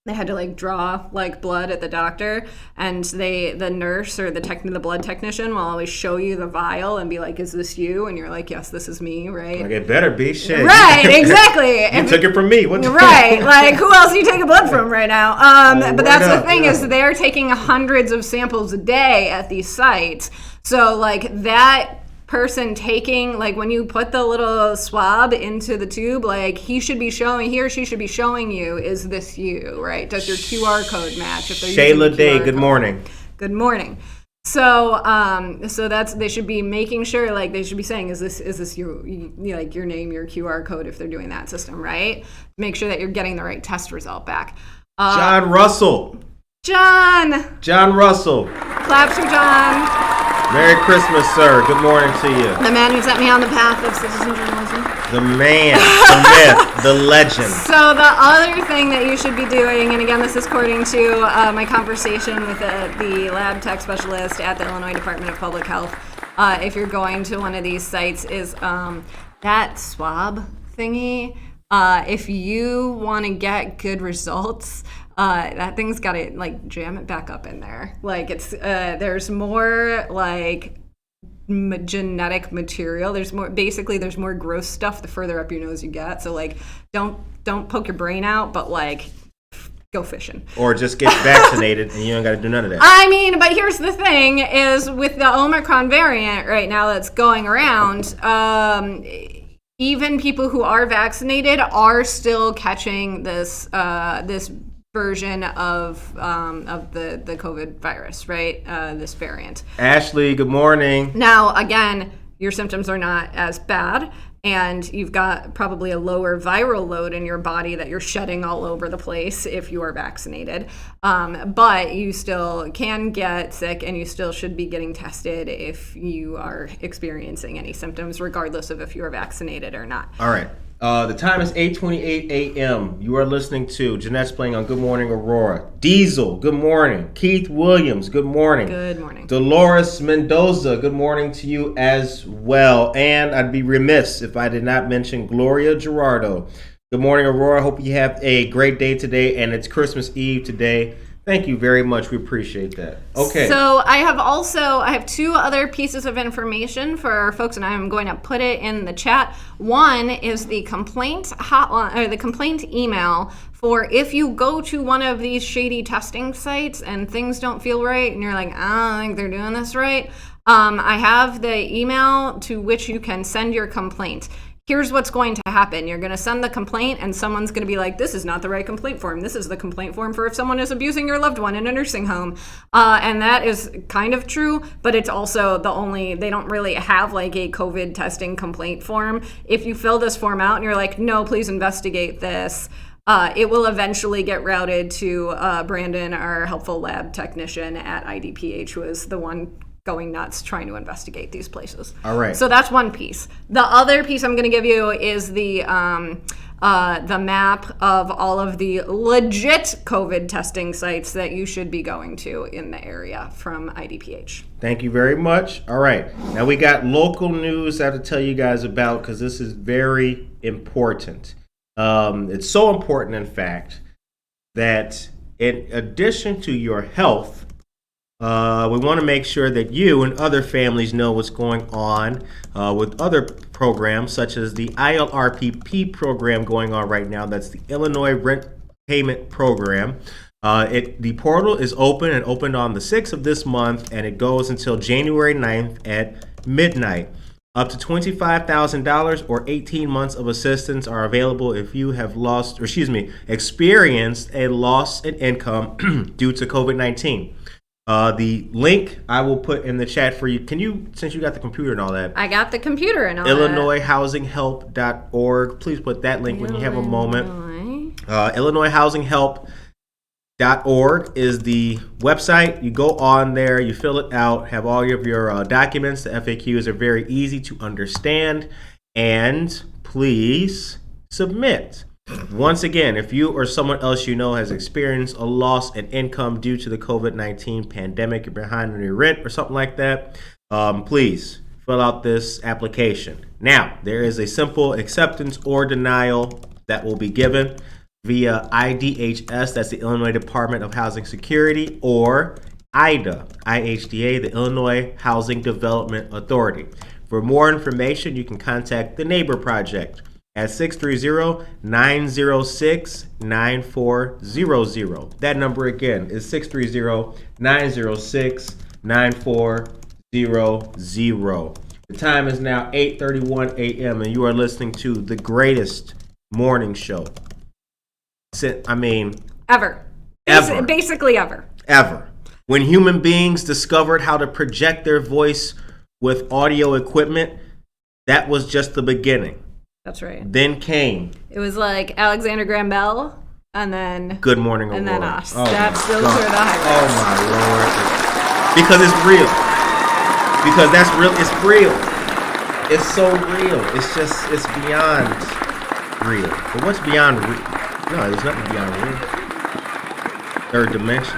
Speaker 4: they had to draw blood at the doctor, and the nurse or the blood technician will always show you the vial and be is this you? And you're yes, this is me, right?
Speaker 5: It better be. Shit.
Speaker 4: Right, exactly.
Speaker 5: You took it from me. What the
Speaker 4: right, who else are you taking blood from right now? But that's the thing, is they're taking hundreds of samples a day at these sites. So that person taking, when you put the little swab into the tube, he or she should be showing you, is this you, right? Does your QR code match? If they're
Speaker 5: Shayla Day, good morning.
Speaker 4: Good morning. So that's, they should be making sure, they should be saying, is this your name, your QR code, if they're doing that system, right? Make sure that you're getting the right test result back.
Speaker 5: John Russell.
Speaker 4: John Russell. Claps for John.
Speaker 5: Merry Christmas, sir. Good morning to you.
Speaker 4: The man who set me on the path of citizen journalism.
Speaker 5: The man, the myth, the legend.
Speaker 4: So the other thing that you should be doing, and again, this is according to my conversation with the lab tech specialist at the Illinois Department of Public Health, if you're going to one of these sites, is that swab thingy. If you want to get good results, that thing's got to jam it back up in there. There's more genetic material. There's more gross stuff the further up your nose you get. So don't poke your brain out, but go fishing.
Speaker 5: Or just get vaccinated and you don't got to do none of that.
Speaker 4: I mean, but here's the thing, is with the Omicron variant right now that's going around, even people who are vaccinated are still catching this version of the COVID virus, right? This variant.
Speaker 5: Ashley, good morning.
Speaker 4: Now, again, your symptoms are not as bad, and you've got probably a lower viral load in your body that you're shedding all over the place if you are vaccinated. But you still can get sick, and you still should be getting tested if you are experiencing any symptoms, regardless of if you are vaccinated or not.
Speaker 5: All right. The time is 8:28 a.m. You are listening to Jenettesplaining on Good Morning Aurora. Diesel, good morning. Keith Williams, good morning.
Speaker 4: Good morning.
Speaker 5: Dolores Mendoza, good morning to you as well. And I'd be remiss if I did not mention Gloria Gerardo. Good morning, Aurora. Hope you have a great day today, and it's Christmas Eve today. Thank you very much. We appreciate that. Okay.
Speaker 4: So I have two other pieces of information for our folks, and I'm going to put it in the chat. One is the complaint hotline, or the complaint email for if you go to one of these shady testing sites and things don't feel right, and you're like, I don't think they're doing this right. I have the email to which you can send your complaint. Here's what's going to happen. You're going to send the complaint and someone's going to be like, this is not the right complaint form. This is the complaint form for if someone is abusing your loved one in a nursing home. And that is kind of true, but it's also they don't really have like a COVID testing complaint form. If you fill this form out and you're like, no, please investigate this, it will eventually get routed to Brandon, our helpful lab technician at IDPH, who is the one going nuts trying to investigate these places.
Speaker 5: All right.
Speaker 4: So that's one piece. The other piece I'm going to give you is the map of all of the legit COVID testing sites that you should be going to in the area from IDPH.
Speaker 5: Thank you very much. All right. Now we got local news I have to tell you guys about because this is very important. It's so important, in fact, that in addition to your health, we want to make sure that you and other families know what's going on with other programs, such as the ILRPP program going on right now. That's the Illinois Rent Payment Program. The portal is open and opened on the 6th of this month, and it goes until January 9th at midnight. Up to $25,000 or 18 months of assistance are available if you have experienced a loss in income due to COVID-19. The link I will put in the chat for you. Can you, since you got the computer and all that?
Speaker 4: I got the computer and all
Speaker 5: IllinoisHousingHelp.org. Please put that link when you have a moment. IllinoisHousingHelp.org is the website. You go on there, you fill it out, have all of your documents. The FAQs are very easy to understand. And please submit. Once again, if you or someone else you know has experienced a loss in income due to the COVID-19 pandemic, you're behind on your rent or something like that, please fill out this application. Now, there is a simple acceptance or denial that will be given via IDHS, that's the Illinois Department of Housing Security, or IHDA, IHDA, the Illinois Housing Development Authority. For more information, you can contact the Neighbor Project at 630-906-9400. That number again is 630-906-9400. The time is now 8:31 a.m. and you are listening to the greatest morning show.
Speaker 4: Ever. Basically ever.
Speaker 5: Ever. When human beings discovered how to project their voice with audio equipment, that was just the beginning.
Speaker 4: That's right.
Speaker 5: Then came.
Speaker 4: It was like Alexander Graham Bell, and then
Speaker 5: Good Morning Aurora.
Speaker 4: And then us.
Speaker 5: Oh
Speaker 4: Those are the highlights.
Speaker 5: Oh my Lord. Because it's real. Because that's real. It's real. It's so real. It's beyond real. But what's beyond real? No, there's nothing beyond real. Third dimension.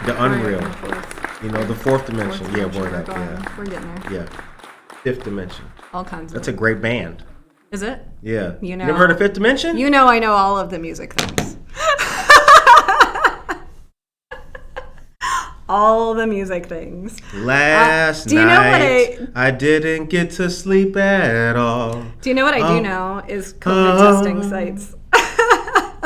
Speaker 5: The unreal. The fourth dimension. Yeah, word up. Yeah.
Speaker 4: We're getting there.
Speaker 5: Yeah. Fifth dimension.
Speaker 4: All kinds of
Speaker 5: That's a great band.
Speaker 4: Is it?
Speaker 5: Yeah.
Speaker 4: You know.
Speaker 5: Never heard of Fifth Dimension?
Speaker 4: I know all of the music things. All the music things.
Speaker 5: Last night, I didn't get to sleep at all.
Speaker 4: Do you know what I do know is COVID testing sites.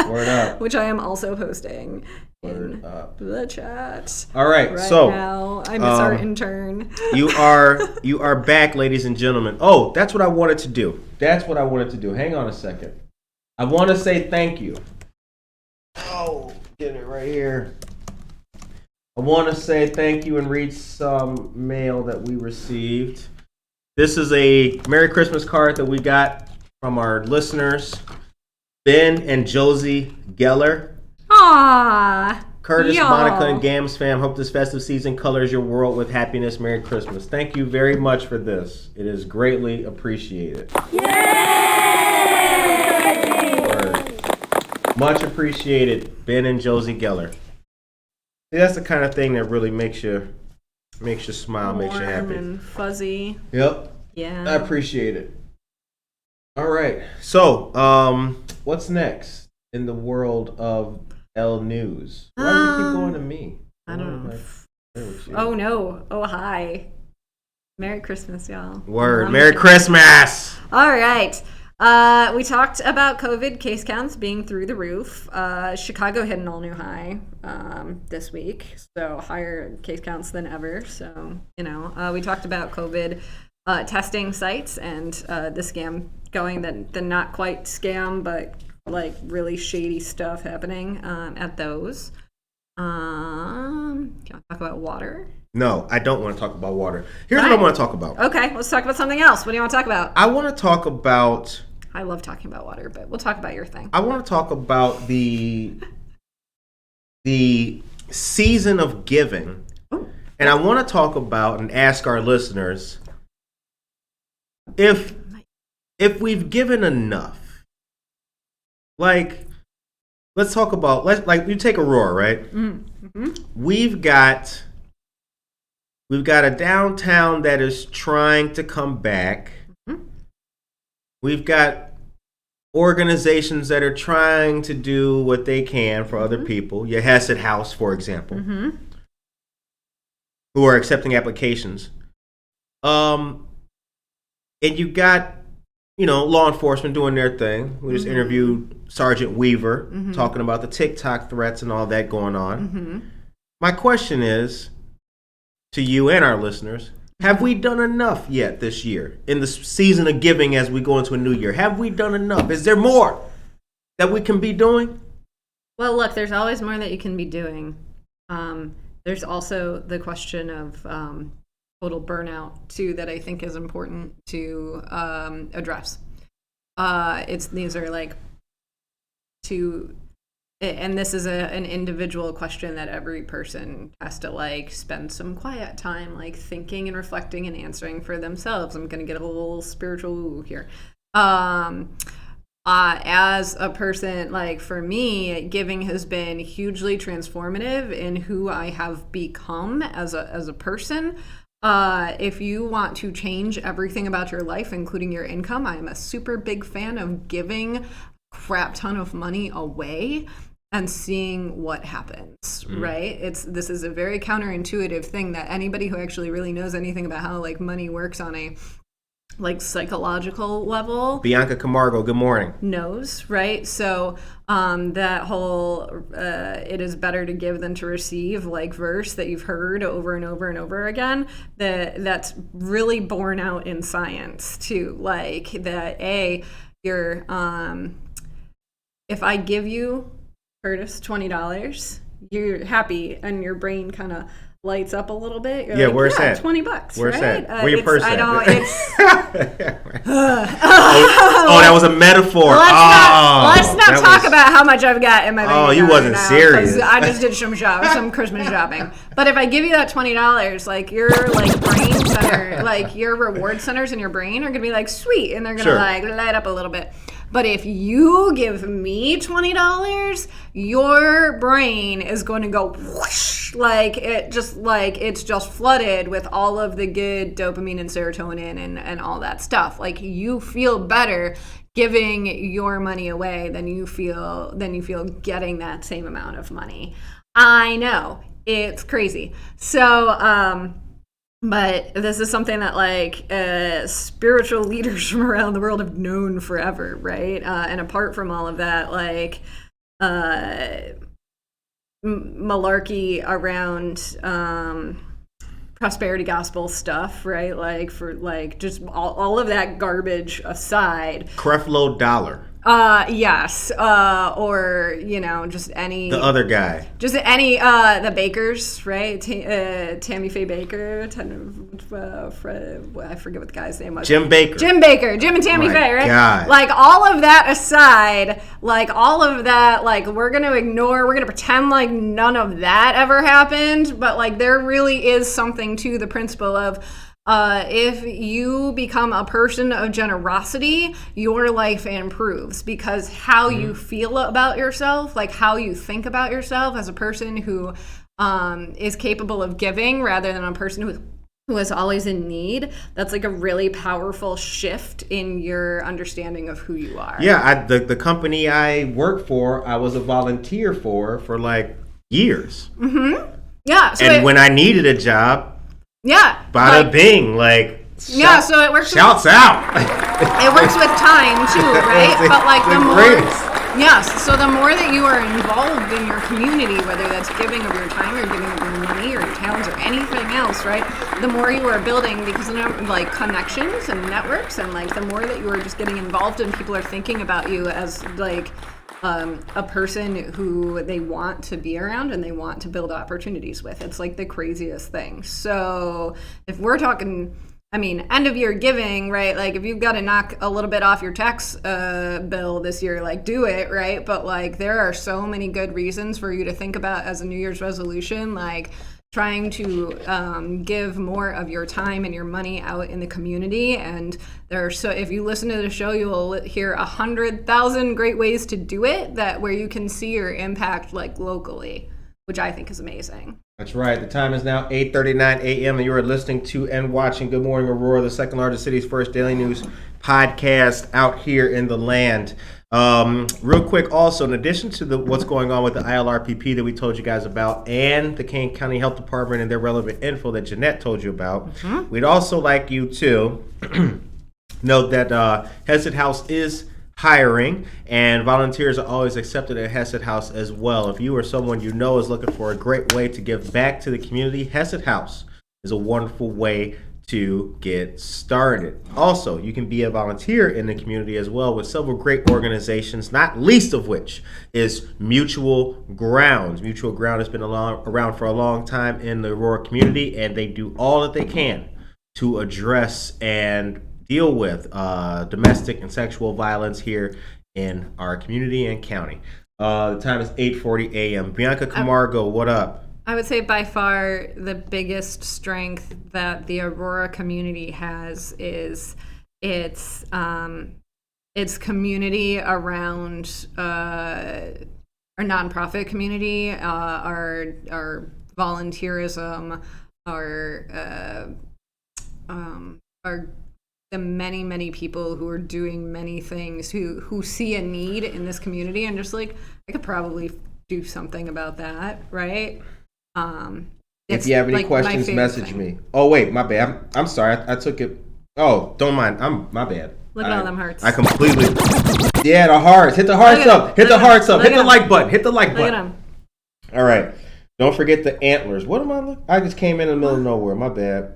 Speaker 5: Word up.
Speaker 4: Which I am also posting in the chat.
Speaker 5: All right,
Speaker 4: right
Speaker 5: so
Speaker 4: now I miss our intern.
Speaker 5: you are back, ladies and gentlemen. Oh, that's what I wanted to do. Hang on a second. I want to say thank you. Oh, get it right here. I want to say thank you and read some mail that we received. This is a Merry Christmas card that we got from our listeners, Ben and Josie Geller.
Speaker 4: Aww.
Speaker 5: Curtis, Monica, and Gams fam, hope this festive season colors your world with happiness. Merry Christmas. Thank you very much for this. It is greatly appreciated. Yay! Word. Much appreciated, Ben and Josie Geller. See, that's the kind of thing that really makes you smile, makes you happy.
Speaker 4: Warm and fuzzy.
Speaker 5: Yep.
Speaker 4: Yeah.
Speaker 5: I appreciate it. All right. So, What's next in the world of L News? Why does it keep going to me?
Speaker 4: I don't know. Oh no. Oh hi. Merry Christmas, y'all.
Speaker 5: Word. Merry Christmas.
Speaker 4: All right. We talked about COVID case counts being through the roof. Chicago hit an all-new high this week, so higher case counts than ever. So, we talked about COVID testing sites and the scam going, the not quite scam, but like really shady stuff happening at those. Can I talk about water?
Speaker 5: No, I don't want to talk about water. Here's what I want to talk about.
Speaker 4: Okay, let's talk about something else. What do you want to talk about?
Speaker 5: I want to talk about...
Speaker 4: I love talking about water, but we'll talk about your thing.
Speaker 5: I want to talk about the season of giving.
Speaker 4: Ooh.
Speaker 5: And I want to talk about and ask our listeners if we've given enough. Like, let's talk about, you take Aurora, right?
Speaker 4: Mm-hmm.
Speaker 5: We've got a downtown that is trying to come back.
Speaker 4: Mm-hmm.
Speaker 5: We've got organizations that are trying to do what they can for other people. Your Hesed House, for example, who are accepting applications. And you got, law enforcement doing their thing. We just interviewed Sergeant Weaver talking about the TikTok threats and all that going on. My question is, to you and our listeners, have we done enough yet this year in the season of giving as we go into a new year? Have we done enough? Is there more that we can be doing?
Speaker 4: Well, look, there's always more that you can be doing. There's also the question of total burnout, too, that I think is important to address. These are like two... And this is an individual question that every person has to spend some quiet time thinking and reflecting and answering for themselves. I'm going to get a little spiritual here. As a person, for me, giving has been hugely transformative in who I have become as a person. If you want to change everything about your life, including your income, I am a super big fan of giving a crap ton of money away and seeing what happens, right? This is a very counterintuitive thing that anybody who actually really knows anything about how money works on a psychological level.
Speaker 5: Bianca Camargo, good morning.
Speaker 4: Knows, right? So that whole it is better to give than to receive verse that you've heard over and over and over again, that's really borne out in science too. You're if I give you, Curtis, $20, you're happy and your brain kind of lights up a little bit. You're
Speaker 5: where's that?
Speaker 4: $20,
Speaker 5: where's
Speaker 4: right?
Speaker 5: That? Where your purse at?
Speaker 4: That
Speaker 5: was a metaphor.
Speaker 4: Let's not talk about how much I've got in my bank account.
Speaker 5: You wasn't serious.
Speaker 4: I just did some Christmas shopping. But if I give you that $20, your brain center, your reward centers in your brain are gonna be sweet, and they're gonna light up a little bit. But if you give me $20, your brain is going to go whoosh, it's just flooded with all of the good dopamine and serotonin and all that stuff. You feel better giving your money away than you feel getting that same amount of money. I know, it's crazy. So, but this is something that spiritual leaders from around the world have known forever, right? And apart from all of that, malarkey around prosperity gospel stuff, right? Just all of that garbage aside.
Speaker 5: Creflo Dollar.
Speaker 4: Yes. Or, just any...
Speaker 5: The other guy.
Speaker 4: Just any, the Bakers, right? Tammy Faye Baker. I forget what the guy's name was.
Speaker 5: Jim Baker.
Speaker 4: Jim and Tammy Faye, right?
Speaker 5: God.
Speaker 4: All of that aside, all of that, we're going to ignore, we're going to pretend none of that ever happened. But, there really is something to the principle of, if you become a person of generosity, your life improves, because how you feel about yourself, how you think about yourself as a person who is capable of giving rather than a person who who is always in need, that's like a really powerful shift in your understanding of who you are.
Speaker 5: Yeah, the company I work for, I was a volunteer for like years.
Speaker 4: Yeah. So
Speaker 5: and when I needed a job, bada bing, like
Speaker 4: so it works.
Speaker 5: Shouts out.
Speaker 4: It works with time too, right? But like the more, yes. So the more that you are involved in your community, whether that's giving of your time or giving of your money or your talents or anything else, right? The more you are building, because like connections and networks, and like the more that you are just getting involved and people are thinking about you as like a person who they want to be around and they want to build opportunities with. It's like the craziest thing. So if we're talking, I mean, end of year giving, right? Like if you've got to knock a little bit off your tax bill this year, like do it, right? But like there are so many good reasons for you to think about as a New Year's resolution, like trying to give more of your time and your money out in the community. And there are, so if you listen to the show, you will hear 100,000 great ways to do it, that where you can see your impact like locally, which I think is amazing.
Speaker 5: That's right. The time is now 8:39 a.m. and you are listening to and watching Good Morning Aurora, the second largest city's first daily news podcast out here in the land. Real quick, also, in addition to what's going on with the ILRPP that we told you guys about and the Kane County Health Department and their relevant info that Jeanette told you about, we'd also like you to note that Hesed House is hiring, and volunteers are always accepted at Hesed House as well. If you or someone you know is looking for a great way to give back to the community, Hesed House is a wonderful way to get started. Also, you can be a volunteer in the community as well with several great organizations, not least of which is Mutual Grounds. Mutual Ground has been around for a long time in the Aurora community, and they do all that they can to address and deal with domestic and sexual violence here in our community and county. The time is 8:40 a.m. Bianca Camargo, what up?
Speaker 4: I would say by far the biggest strength that the Aurora community has is its community around our nonprofit community, our volunteerism, our the many people who are doing many things who see a need in this community and just like, I could probably do something about that, right?
Speaker 5: If you have any questions, message me. Oh wait, my bad. I'm sorry. I took it. Oh, don't mind. My bad.
Speaker 4: Look at all them hearts.
Speaker 5: I completely. Yeah, the hearts. Hit the hearts up. Hit the hearts up. Hit the like button. Hit the like button.
Speaker 4: Look at them.
Speaker 5: All right. Don't forget the antlers. What am I looking? I just came in the middle of nowhere. My bad.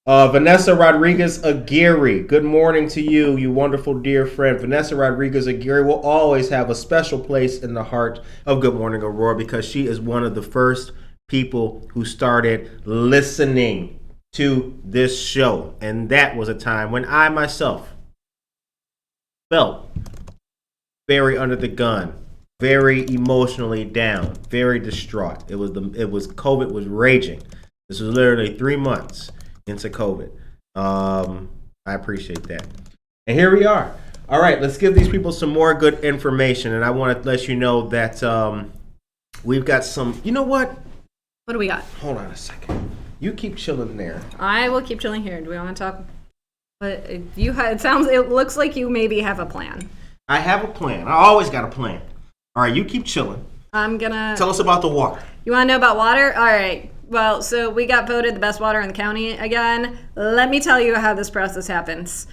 Speaker 5: Vanessa Rodriguez Aguirre. Good morning to you, you wonderful dear friend. Vanessa Rodriguez Aguirre will always have a special place in the heart of Good Morning Aurora because she is one of the first people who started listening to this show. And that was a time when I myself felt very under the gun, very emotionally down, very distraught. It was COVID was raging. This was literally 3 months into COVID. I appreciate that. And here we are. All right, let's give these people some more good information. And I want to let you know that we've got some, you know what?
Speaker 4: What do we got?
Speaker 5: Hold on a second. You keep chilling there.
Speaker 4: I will keep chilling here. Do we want to talk? But it looks like you maybe have a plan.
Speaker 5: I have a plan. I always got a plan. All right, you keep chilling.
Speaker 4: I'm gonna
Speaker 5: tell us about the water.
Speaker 4: You want to know about water? All right. Well, so we got voted the best water in the county again. Let me tell you how this process happens.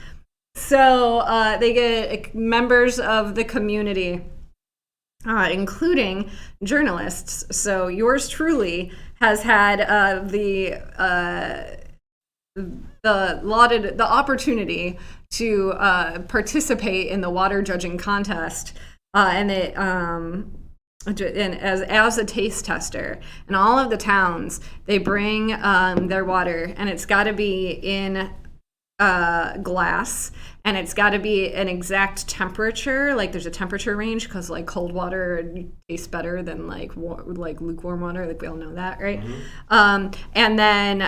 Speaker 4: So they get members of the community, including journalists. So yours truly has had the opportunity to participate in the water judging contest, and as a taste tester. And all of the towns, they bring their water, and it's got to be in glass, and it's got to be an exact temperature. Like there's a temperature range because like cold water tastes better than like lukewarm water. Like we all know that, right? Mm-hmm. And then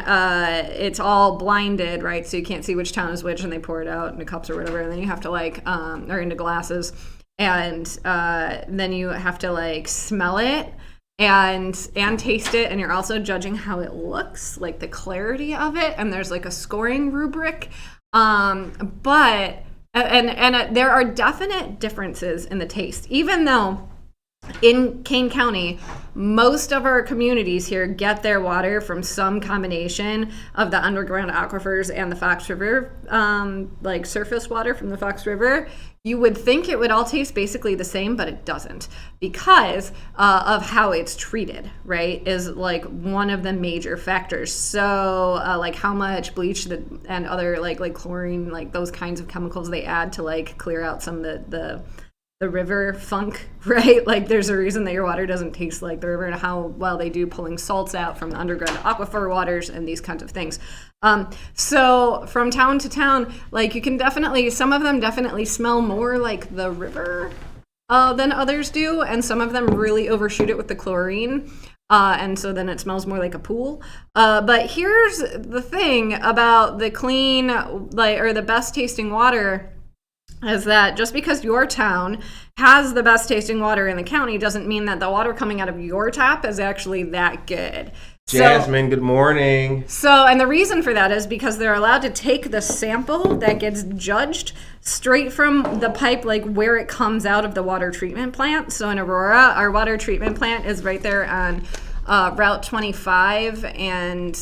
Speaker 4: it's all blinded, right? So you can't see which town is which, and they pour it out into cups or whatever, and then you have to or into glasses. And then you have to like smell it, and taste it, and you're also judging how it looks, like the clarity of it, and there's like a scoring rubric. But there are definite differences in the taste, even though in Kane County, most of our communities here get their water from some combination of the underground aquifers and the Fox River, like surface water from the Fox River. You would think it would all taste basically the same, but it doesn't, because of how it's treated, right, is like one of the major factors. So like how much bleach and other like chlorine, like those kinds of chemicals they add to like clear out some of the river funk, right? Like there's a reason that your water doesn't taste like the river, and how well they do pulling salts out from the underground aquifer waters and these kinds of things. So from town to town, like you can definitely, some of them definitely smell more like the river than others do, and some of them really overshoot it with the chlorine. And so then it smells more like a pool. But here's the thing about the clean, or the best tasting water, is that just because your town has the best tasting water in the county doesn't mean that the water coming out of your tap is actually that good.
Speaker 5: Jasmine, good morning.
Speaker 4: So, and the reason for that is because they're allowed to take the sample that gets judged straight from the pipe, like where it comes out of the water treatment plant. So in Aurora, our water treatment plant is right there on Route 25 and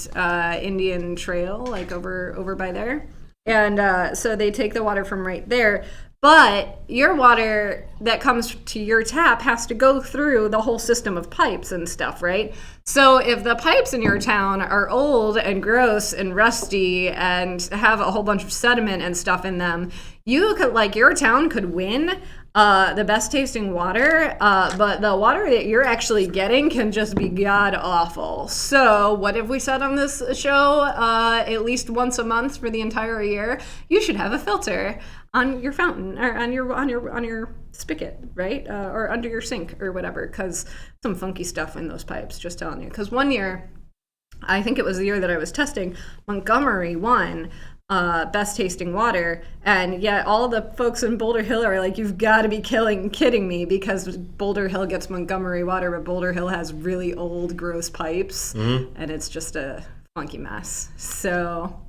Speaker 4: Indian Trail, like over by there. And so they take the water from right there. But your water that comes to your tap has to go through the whole system of pipes and stuff, right? So if the pipes in your town are old and gross and rusty and have a whole bunch of sediment and stuff in them, you could, like, your town could win the best tasting water, but the water that you're actually getting can just be god awful. So what have we said on this show? At least once a month for the entire year, you should have a filter on your fountain, or on your spigot, right? Or under your sink or whatever, because some funky stuff in those pipes, just telling you. Because one year, I think it was the year that I was testing, Montgomery won best tasting water, and yet all the folks in Boulder Hill are like, you've got to be kidding me, because Boulder Hill gets Montgomery water, but Boulder Hill has really old, gross pipes, and it's just a funky mess. So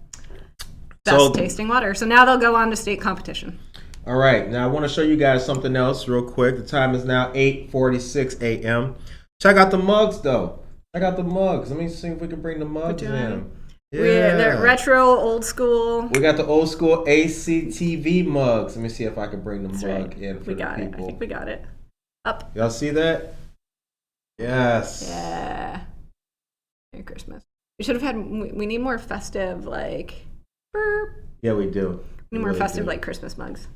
Speaker 4: best tasting water. So now they'll go on to state competition.
Speaker 5: All right, now I want to show you guys something else real quick. The time is now 8:46 a.m. Check out the mugs, though. Check out the mugs. Let me see if we can bring the mugs in. Yeah.
Speaker 4: They're retro, old school.
Speaker 5: We got the old school ACTV mugs. Let me see if I can bring the mug in for
Speaker 4: we got
Speaker 5: the
Speaker 4: it.
Speaker 5: people.
Speaker 4: I think we got it. Up.
Speaker 5: Y'all see that? Yes.
Speaker 4: Yeah. Merry Christmas. We should have had, we need more festive, like, burp.
Speaker 5: Yeah, we do.
Speaker 4: We need more festive, like, Christmas mugs.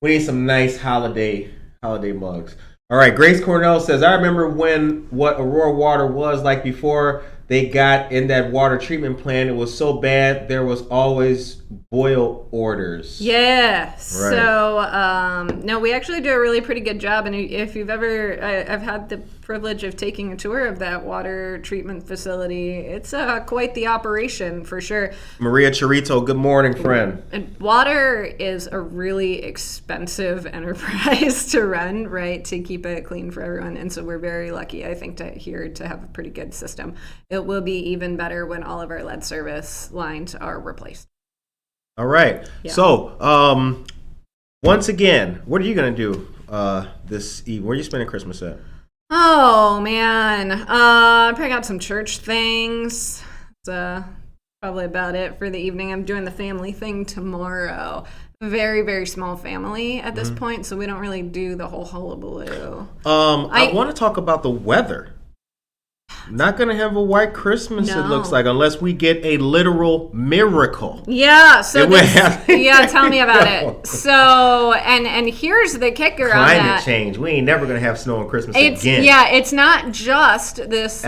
Speaker 5: We need some nice holiday mugs. All right, Grace Cornell says, I remember what Aurora water was like before they got in that water treatment plant. It was so bad, there was always boil orders.
Speaker 4: Yeah.
Speaker 5: Right.
Speaker 4: So, no, we actually do a really pretty good job. And if you've ever, I've had the privilege of taking a tour of that water treatment facility. It's quite the operation, for sure.
Speaker 5: Maria Chirito, good morning, friend.
Speaker 4: And water is a really expensive enterprise to run, right, to keep it clean for everyone. And so we're very lucky, I think, to have a pretty good system. It will be even better when all of our lead service lines are replaced.
Speaker 5: All right. Yeah. So, once again, what are you going to do this eve? Where are you spending Christmas at?
Speaker 4: Oh, man. I probably got some church things. That's probably about it for the evening. I'm doing the family thing tomorrow. Very, very small family at this point, so we don't really do the whole hullabaloo.
Speaker 5: I want to talk about the weather. Not going to have a white Christmas, no. It looks like, unless we get a literal miracle.
Speaker 4: Yeah, so tell me about it. So, and here's the kicker on that.
Speaker 5: Climate change. We ain't never going to have snow on Christmas again.
Speaker 4: Yeah, it's not just this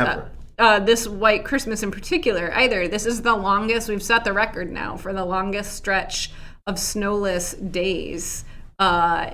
Speaker 4: this white Christmas in particular either. This is the longest, we've set the record now for the longest stretch of snowless days.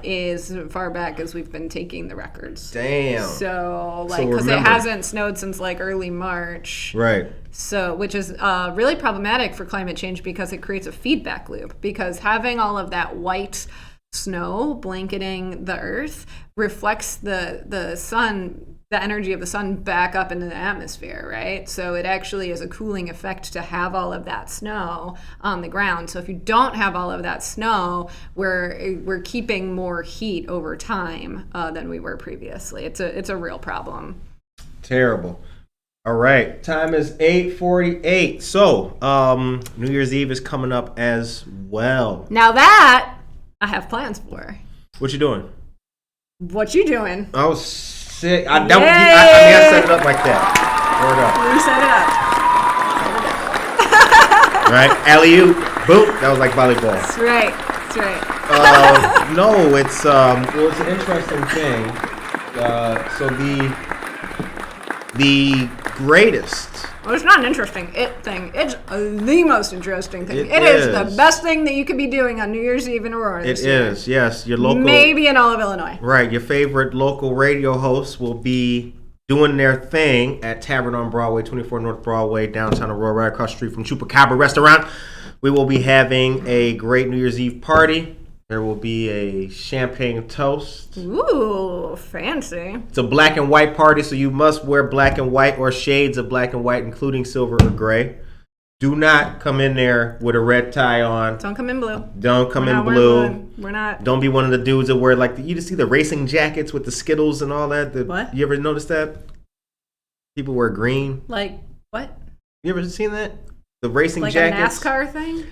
Speaker 4: Is far back as we've been taking the records.
Speaker 5: Damn.
Speaker 4: So, like, because it hasn't snowed since, like, early March.
Speaker 5: Right.
Speaker 4: So, which is really problematic for climate change because it creates a feedback loop. Because having all of that white snow blanketing the earth reflects the sun, the energy of the sun back up into the atmosphere, right? So it actually is a cooling effect to have all of that snow on the ground. So if you don't have all of that snow, we're keeping more heat over time than we were previously. It's a real problem.
Speaker 5: Terrible. All right, time is 8:48. So, New Year's Eve is coming up as well.
Speaker 4: Now that I have plans for.
Speaker 5: What you doing?
Speaker 4: What you doing?
Speaker 5: I was sick. I set it up like that.
Speaker 4: We set it up.
Speaker 5: Right? Alley-oop. Boom. That was like volleyball.
Speaker 4: That's right. That's right.
Speaker 5: No, it's an interesting thing. So the greatest.
Speaker 4: Well, it's not an interesting thing. It's the most interesting thing.
Speaker 5: It
Speaker 4: is
Speaker 5: is
Speaker 4: the best thing that you could be doing on New Year's Eve in Aurora this year.
Speaker 5: It is, yes. Your local,
Speaker 4: maybe in all of Illinois.
Speaker 5: Right. Your favorite local radio hosts will be doing their thing at Tavern on Broadway, 24 North Broadway, downtown Aurora, right across the street from Chupacabra Restaurant. We will be having a great New Year's Eve party. There will be a champagne toast.
Speaker 4: Ooh, fancy.
Speaker 5: It's a black and white party, so you must wear black and white or shades of black and white, including silver or gray. Do not come in there with a red tie on.
Speaker 4: Don't come in blue.
Speaker 5: Don't come in blue.
Speaker 4: We're not.
Speaker 5: Don't be one of the dudes that wear, like, you just see the racing jackets with the Skittles and all that.
Speaker 4: What?
Speaker 5: You ever notice that? People wear green.
Speaker 4: Like, what?
Speaker 5: You ever seen that? The racing
Speaker 4: like
Speaker 5: jackets.
Speaker 4: Like a NASCAR thing?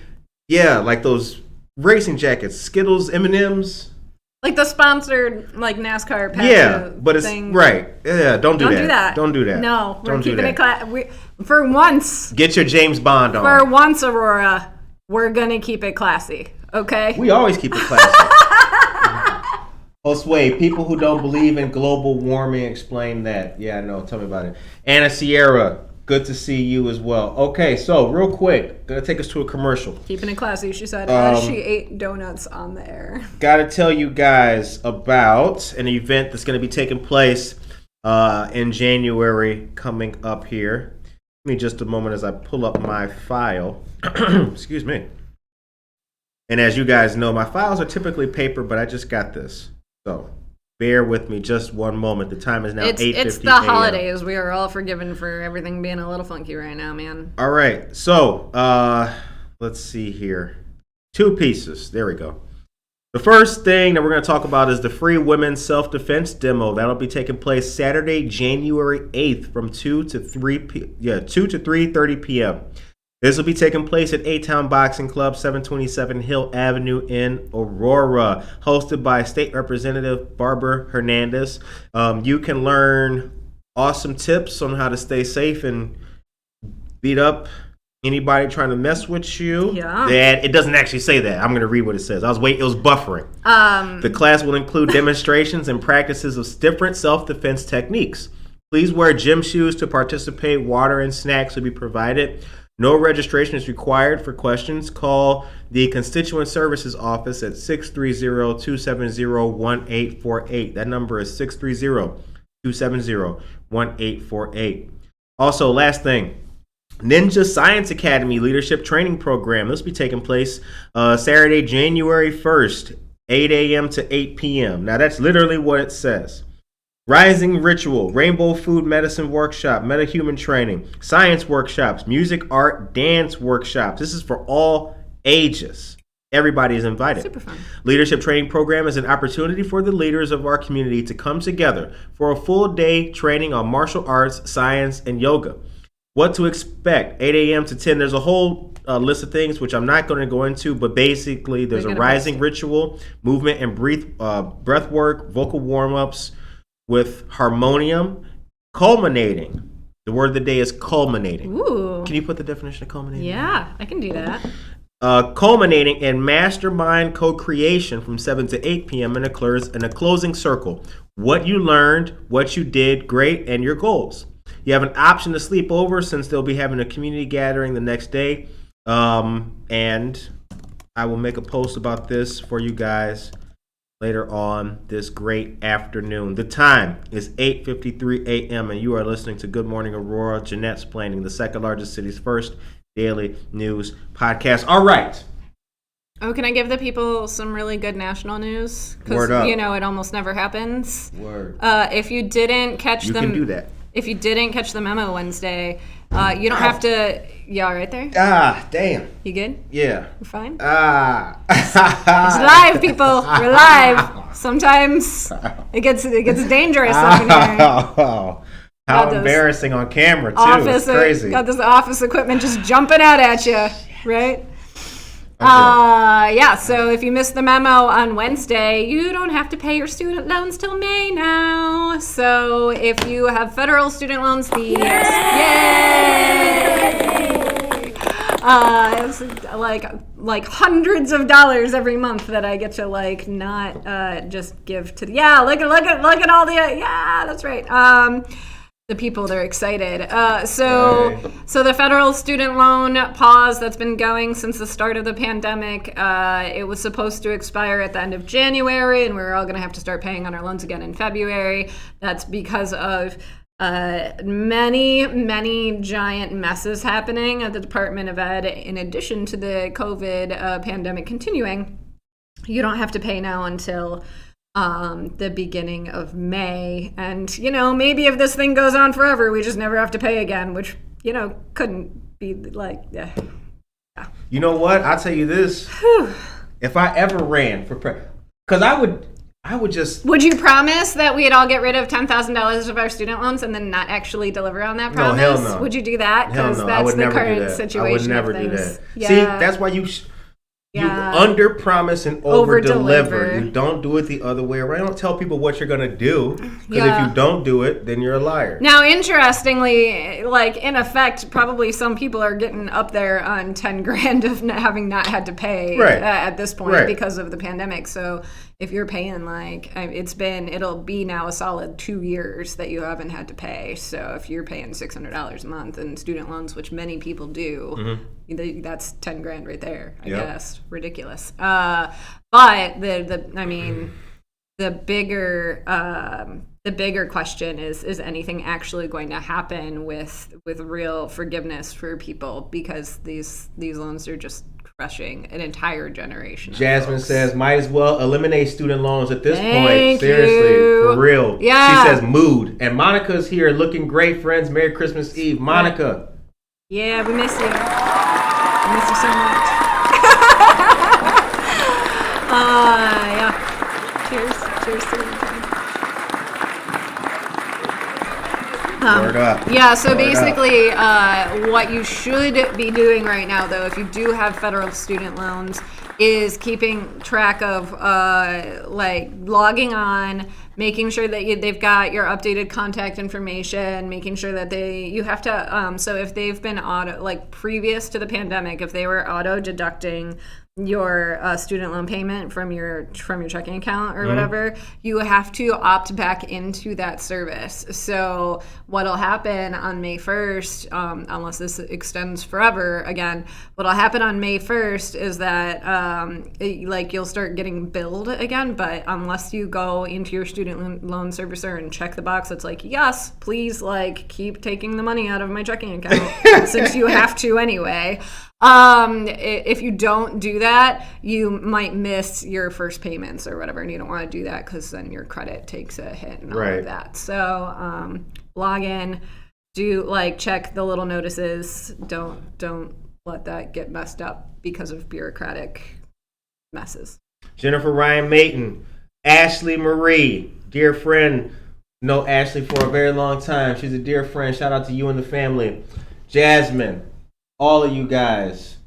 Speaker 5: Yeah, like those racing jackets. Skittles, M&M's.
Speaker 4: Like the sponsored, like NASCAR patch
Speaker 5: but it's
Speaker 4: thing.
Speaker 5: Right. Yeah, don't do that.
Speaker 4: Don't do that. No, we're
Speaker 5: don't
Speaker 4: keeping it for once.
Speaker 5: Get your James Bond on.
Speaker 4: For once, Aurora, we're gonna keep it classy. Okay.
Speaker 5: We always keep it classy. Josue, people who don't believe in global warming, explain that. Yeah, no, tell me about it. Anna Sierra, good to see you as well. Okay, so real quick, gonna take us to a commercial.
Speaker 4: Keeping it classy, she said, as she ate donuts on the air.
Speaker 5: Gotta tell you guys about an event that's gonna be taking place in January coming up here. Give me just a moment as I pull up my file. Excuse me. And as you guys know, my files are typically paper, but I just got this. So bear with me just one moment. The time is now 8:50
Speaker 4: It's the holidays. We are all forgiven for everything being a little funky right now, man.
Speaker 5: All right. So let's see here. 2 pieces. There we go. The first thing that we're going to talk about is the free women's self-defense demo. That'll be taking place Saturday, January 8th from 2 to 3:30 p.m. This will be taking place at A-Town Boxing Club, 727 Hill Avenue in Aurora, hosted by State Representative Barbara Hernandez. You can learn awesome tips on how to stay safe and beat up anybody trying to mess with you.
Speaker 4: Yeah.
Speaker 5: It doesn't actually say that. I'm going to read what it says. It was buffering. The class will include demonstrations and practices of different self-defense techniques. Please wear gym shoes to participate. Water and snacks will be provided. No registration is required for questions. Call the Constituent Services Office at 630-270-1848. That number is 630-270-1848. Also, last thing, Ninja Science Academy Leadership Training Program. This will be taking place Saturday, January 1st, 8 a.m. to 8 p.m. Now, that's literally what it says. Rising Ritual, Rainbow Food Medicine Workshop, Metahuman Training, Science Workshops, Music, Art, Dance Workshops. This is for all ages. Everybody is invited.
Speaker 4: Super fun.
Speaker 5: Leadership Training Program is an opportunity for the leaders of our community to come together for a full day training on martial arts, science, and yoga. What to expect, 8 a.m. to 10. There's a whole list of things which I'm not going to go into, but basically there's a rising ritual, movement and breath work, vocal warm-ups, with harmonium, culminating. The word of the day is culminating.
Speaker 4: Ooh.
Speaker 5: Can you put the definition of culminating?
Speaker 4: Yeah, I can do that.
Speaker 5: Culminating in mastermind co-creation from 7 to 8 p.m. in a closing circle. What you learned, what you did great, and your goals. You have an option to sleep over since they'll be having a community gathering the next day. And I will make a post about this for you guys later on this great afternoon. The time is 8:53 a.m. and you are listening to Good Morning Aurora, Jenettesplaining, the second largest city's first daily news podcast. All right.
Speaker 4: Oh, can I give the people some really good national news?
Speaker 5: Word up.
Speaker 4: You know, it almost never happens.
Speaker 5: Word.
Speaker 4: If you didn't catch
Speaker 5: You
Speaker 4: them,
Speaker 5: can do that.
Speaker 4: If you didn't catch the memo Wednesday, you don't have to. You all right there?
Speaker 5: Ah, damn.
Speaker 4: You good?
Speaker 5: Yeah.
Speaker 4: You fine?
Speaker 5: Ah.
Speaker 4: It's live, people. We're live. Sometimes it gets dangerous up in here.
Speaker 5: Oh, how
Speaker 4: Got this
Speaker 5: embarrassing on camera too. It's crazy.
Speaker 4: Got this office equipment just jumping out at you, right?
Speaker 5: Okay.
Speaker 4: Yeah, so if you missed the memo on Wednesday, you don't have to pay your student loans till May now. So if you have federal student loans, yay! It's like hundreds of dollars every month that I get to not just give to look at all the that's right. The people, they're excited. So the federal student loan pause that's been going since the start of the pandemic, it was supposed to expire at the end of January, and we're all going to have to start paying on our loans again in February. That's because of many giant messes happening at the Department of Ed. In addition to the COVID pandemic continuing, you don't have to pay now until the beginning of May. And, maybe if this thing goes on forever, we just never have to pay again, which, couldn't be yeah.
Speaker 5: You know what? I'll tell you this. If I ever ran for because I would just...
Speaker 4: Would you promise that we'd all get rid of $10,000 of our student loans and then not actually deliver on that promise?
Speaker 5: No, hell no.
Speaker 4: Would you do that?
Speaker 5: Hell
Speaker 4: Because
Speaker 5: no.
Speaker 4: that's the
Speaker 5: do
Speaker 4: current
Speaker 5: that.
Speaker 4: situation.
Speaker 5: I would never
Speaker 4: of
Speaker 5: do
Speaker 4: things.
Speaker 5: that.
Speaker 4: Yeah.
Speaker 5: See, that's why you under promise and over deliver. You don't do it the other way around. Don't tell people what you're going to do. Because if you don't do it, then you're a liar.
Speaker 4: Now, interestingly, in effect, probably some people are getting up there on 10 grand of having not had to pay at this point because of the pandemic. So if you're paying it'll be now a solid 2 years that you haven't had to pay. So if you're paying $600 a month in student loans, which many people do, that's 10 grand right there, I guess. Ridiculous. But the bigger question is anything actually going to happen with real forgiveness for people, because these loans are just crushing an entire generation.
Speaker 5: Jasmine says, might as well eliminate student loans at this point.
Speaker 4: Thank
Speaker 5: Seriously,
Speaker 4: you.
Speaker 5: for real.
Speaker 4: Yeah.
Speaker 5: She says mood. And Monica's here looking great, friends. Merry Christmas Eve. Monica.
Speaker 4: Yeah, we miss you. We miss you so much. Yeah. Cheers to the
Speaker 5: Word up.
Speaker 4: Yeah, so
Speaker 5: Word
Speaker 4: basically, what you should be doing right now, though, if you do have federal student loans, is keeping track of, logging on, making sure that they've got your updated contact information, making sure that you have to, so if they've been previous to the pandemic, if they were auto deducting your student loan payment from your checking account or whatever, you have to opt back into that service. So what'll happen on May 1st, unless this extends forever again, what'll happen on May 1st is that you'll start getting billed again, but unless you go into your student loan servicer and check the box that's like, yes, please keep taking the money out of my checking account since you have to anyway. If you don't do that, you might miss your first payments or whatever, and you don't want to do that because then your credit takes a hit and all of that. So log in, do check the little notices. Don't let that get messed up because of bureaucratic messes.
Speaker 5: Jennifer Ryan Mayton, Ashley Marie, dear friend. Know Ashley for a very long time. She's a dear friend. Shout out to you and the family. Jasmine. All of you guys.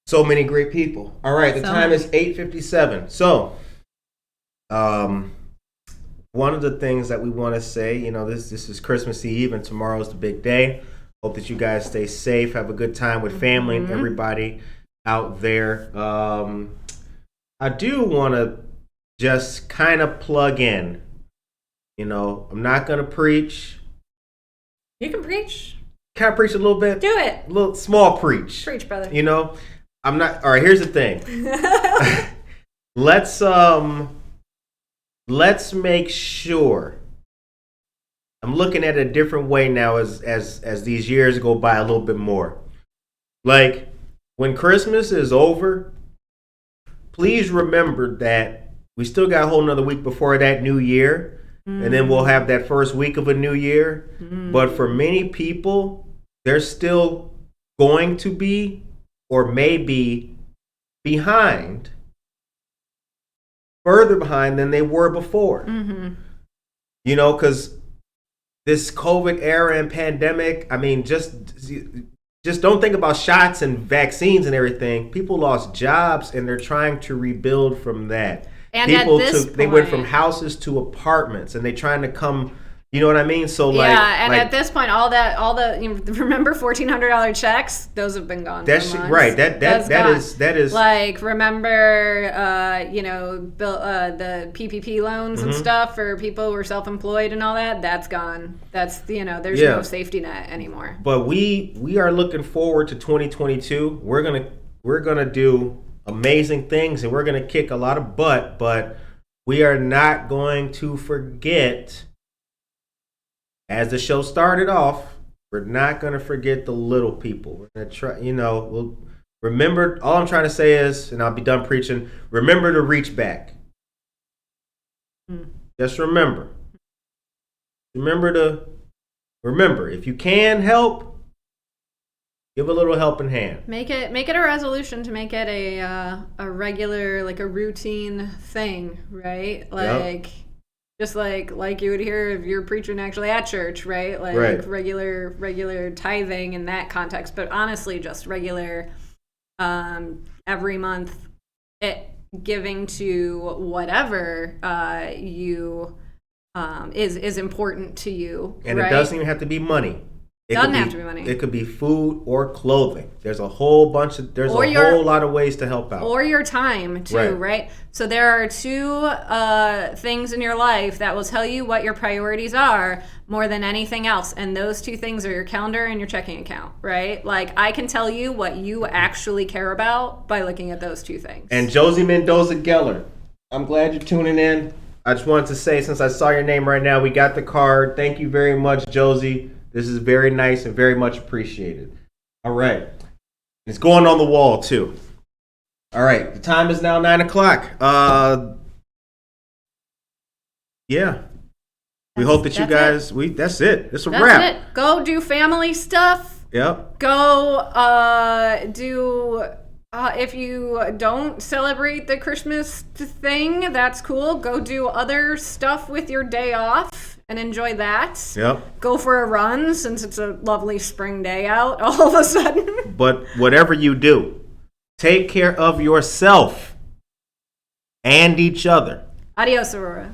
Speaker 5: So many great people. All right, the time is 8:57. So, one of the things that we want to say, this is Christmas Eve and tomorrow's the big day. Hope that you guys stay safe, have a good time with family and everybody out there. I do want to just kind of plug in. I'm not going to preach.
Speaker 4: You can preach.
Speaker 5: Can I preach a little bit?
Speaker 4: Do it.
Speaker 5: A little small preach.
Speaker 4: Preach, brother.
Speaker 5: I'm not. All right. Here's the thing. Let's make sure. I'm looking at it a different way now as these years go by a little bit more. When Christmas is over, please remember that we still got a whole nother week before that new year. And then we'll have that first week of a new year. But for many people, they're still going to be or may be behind, further behind than they were before. You know, because this COVID era and pandemic, I mean, just don't think about shots and vaccines and everything. People lost jobs and they're trying to rebuild from that.
Speaker 4: And
Speaker 5: people
Speaker 4: at this
Speaker 5: they went
Speaker 4: point-
Speaker 5: from houses to apartments and they're trying to come, you know what I mean? So
Speaker 4: at this point, all the remember $1,400 checks, those have been gone.
Speaker 5: That's
Speaker 4: for months.
Speaker 5: right. That
Speaker 4: gone.
Speaker 5: is
Speaker 4: like, remember the PPP loans and stuff for people who are self-employed and all that. That's gone. That's there's no safety net anymore.
Speaker 5: But we are looking forward to 2022. We're gonna do amazing things and we're gonna kick a lot of butt, but we are not going to forget. As the show started off, we're not going to forget the little people. We're going to try, we'll remember. All I'm trying to say is, and I'll be done preaching, remember to reach back. Just remember. Remember, if you can help, give a little helping hand.
Speaker 4: Make it a resolution to make it a regular, like a routine thing, right? Like, just like you would hear if you're preaching actually at church, right? Like regular tithing in that context. But honestly, just regular every month giving to whatever you is important to you.
Speaker 5: And
Speaker 4: right?
Speaker 5: It doesn't even have to be money.
Speaker 4: Doesn't have to be money.
Speaker 5: It could be food or clothing. There's a whole whole lot of ways to help out.
Speaker 4: Or your time too, right? So there are two things in your life that will tell you what your priorities are more than anything else. And those two things are your calendar and your checking account, right? Like, I can tell you what you actually care about by looking at those two things.
Speaker 5: And Josie Mendoza Geller, I'm glad you're tuning in. I just wanted to say, since I saw your name right now, we got the card. Thank you very much, Josie. This is very nice and very much appreciated. All right. It's going on the wall, too. All right. The time is now 9 o'clock. Yeah. We hope that you guys... That's it. It's a wrap.
Speaker 4: That's it. Go do family stuff.
Speaker 5: Yep.
Speaker 4: Go do... if you don't celebrate the Christmas thing, that's cool. Go do other stuff with your day off. And enjoy that.
Speaker 5: Yep.
Speaker 4: Go for a run since it's a lovely spring day out all of a sudden.
Speaker 5: But whatever you do, take care of yourself and each other.
Speaker 4: Adios, Aurora.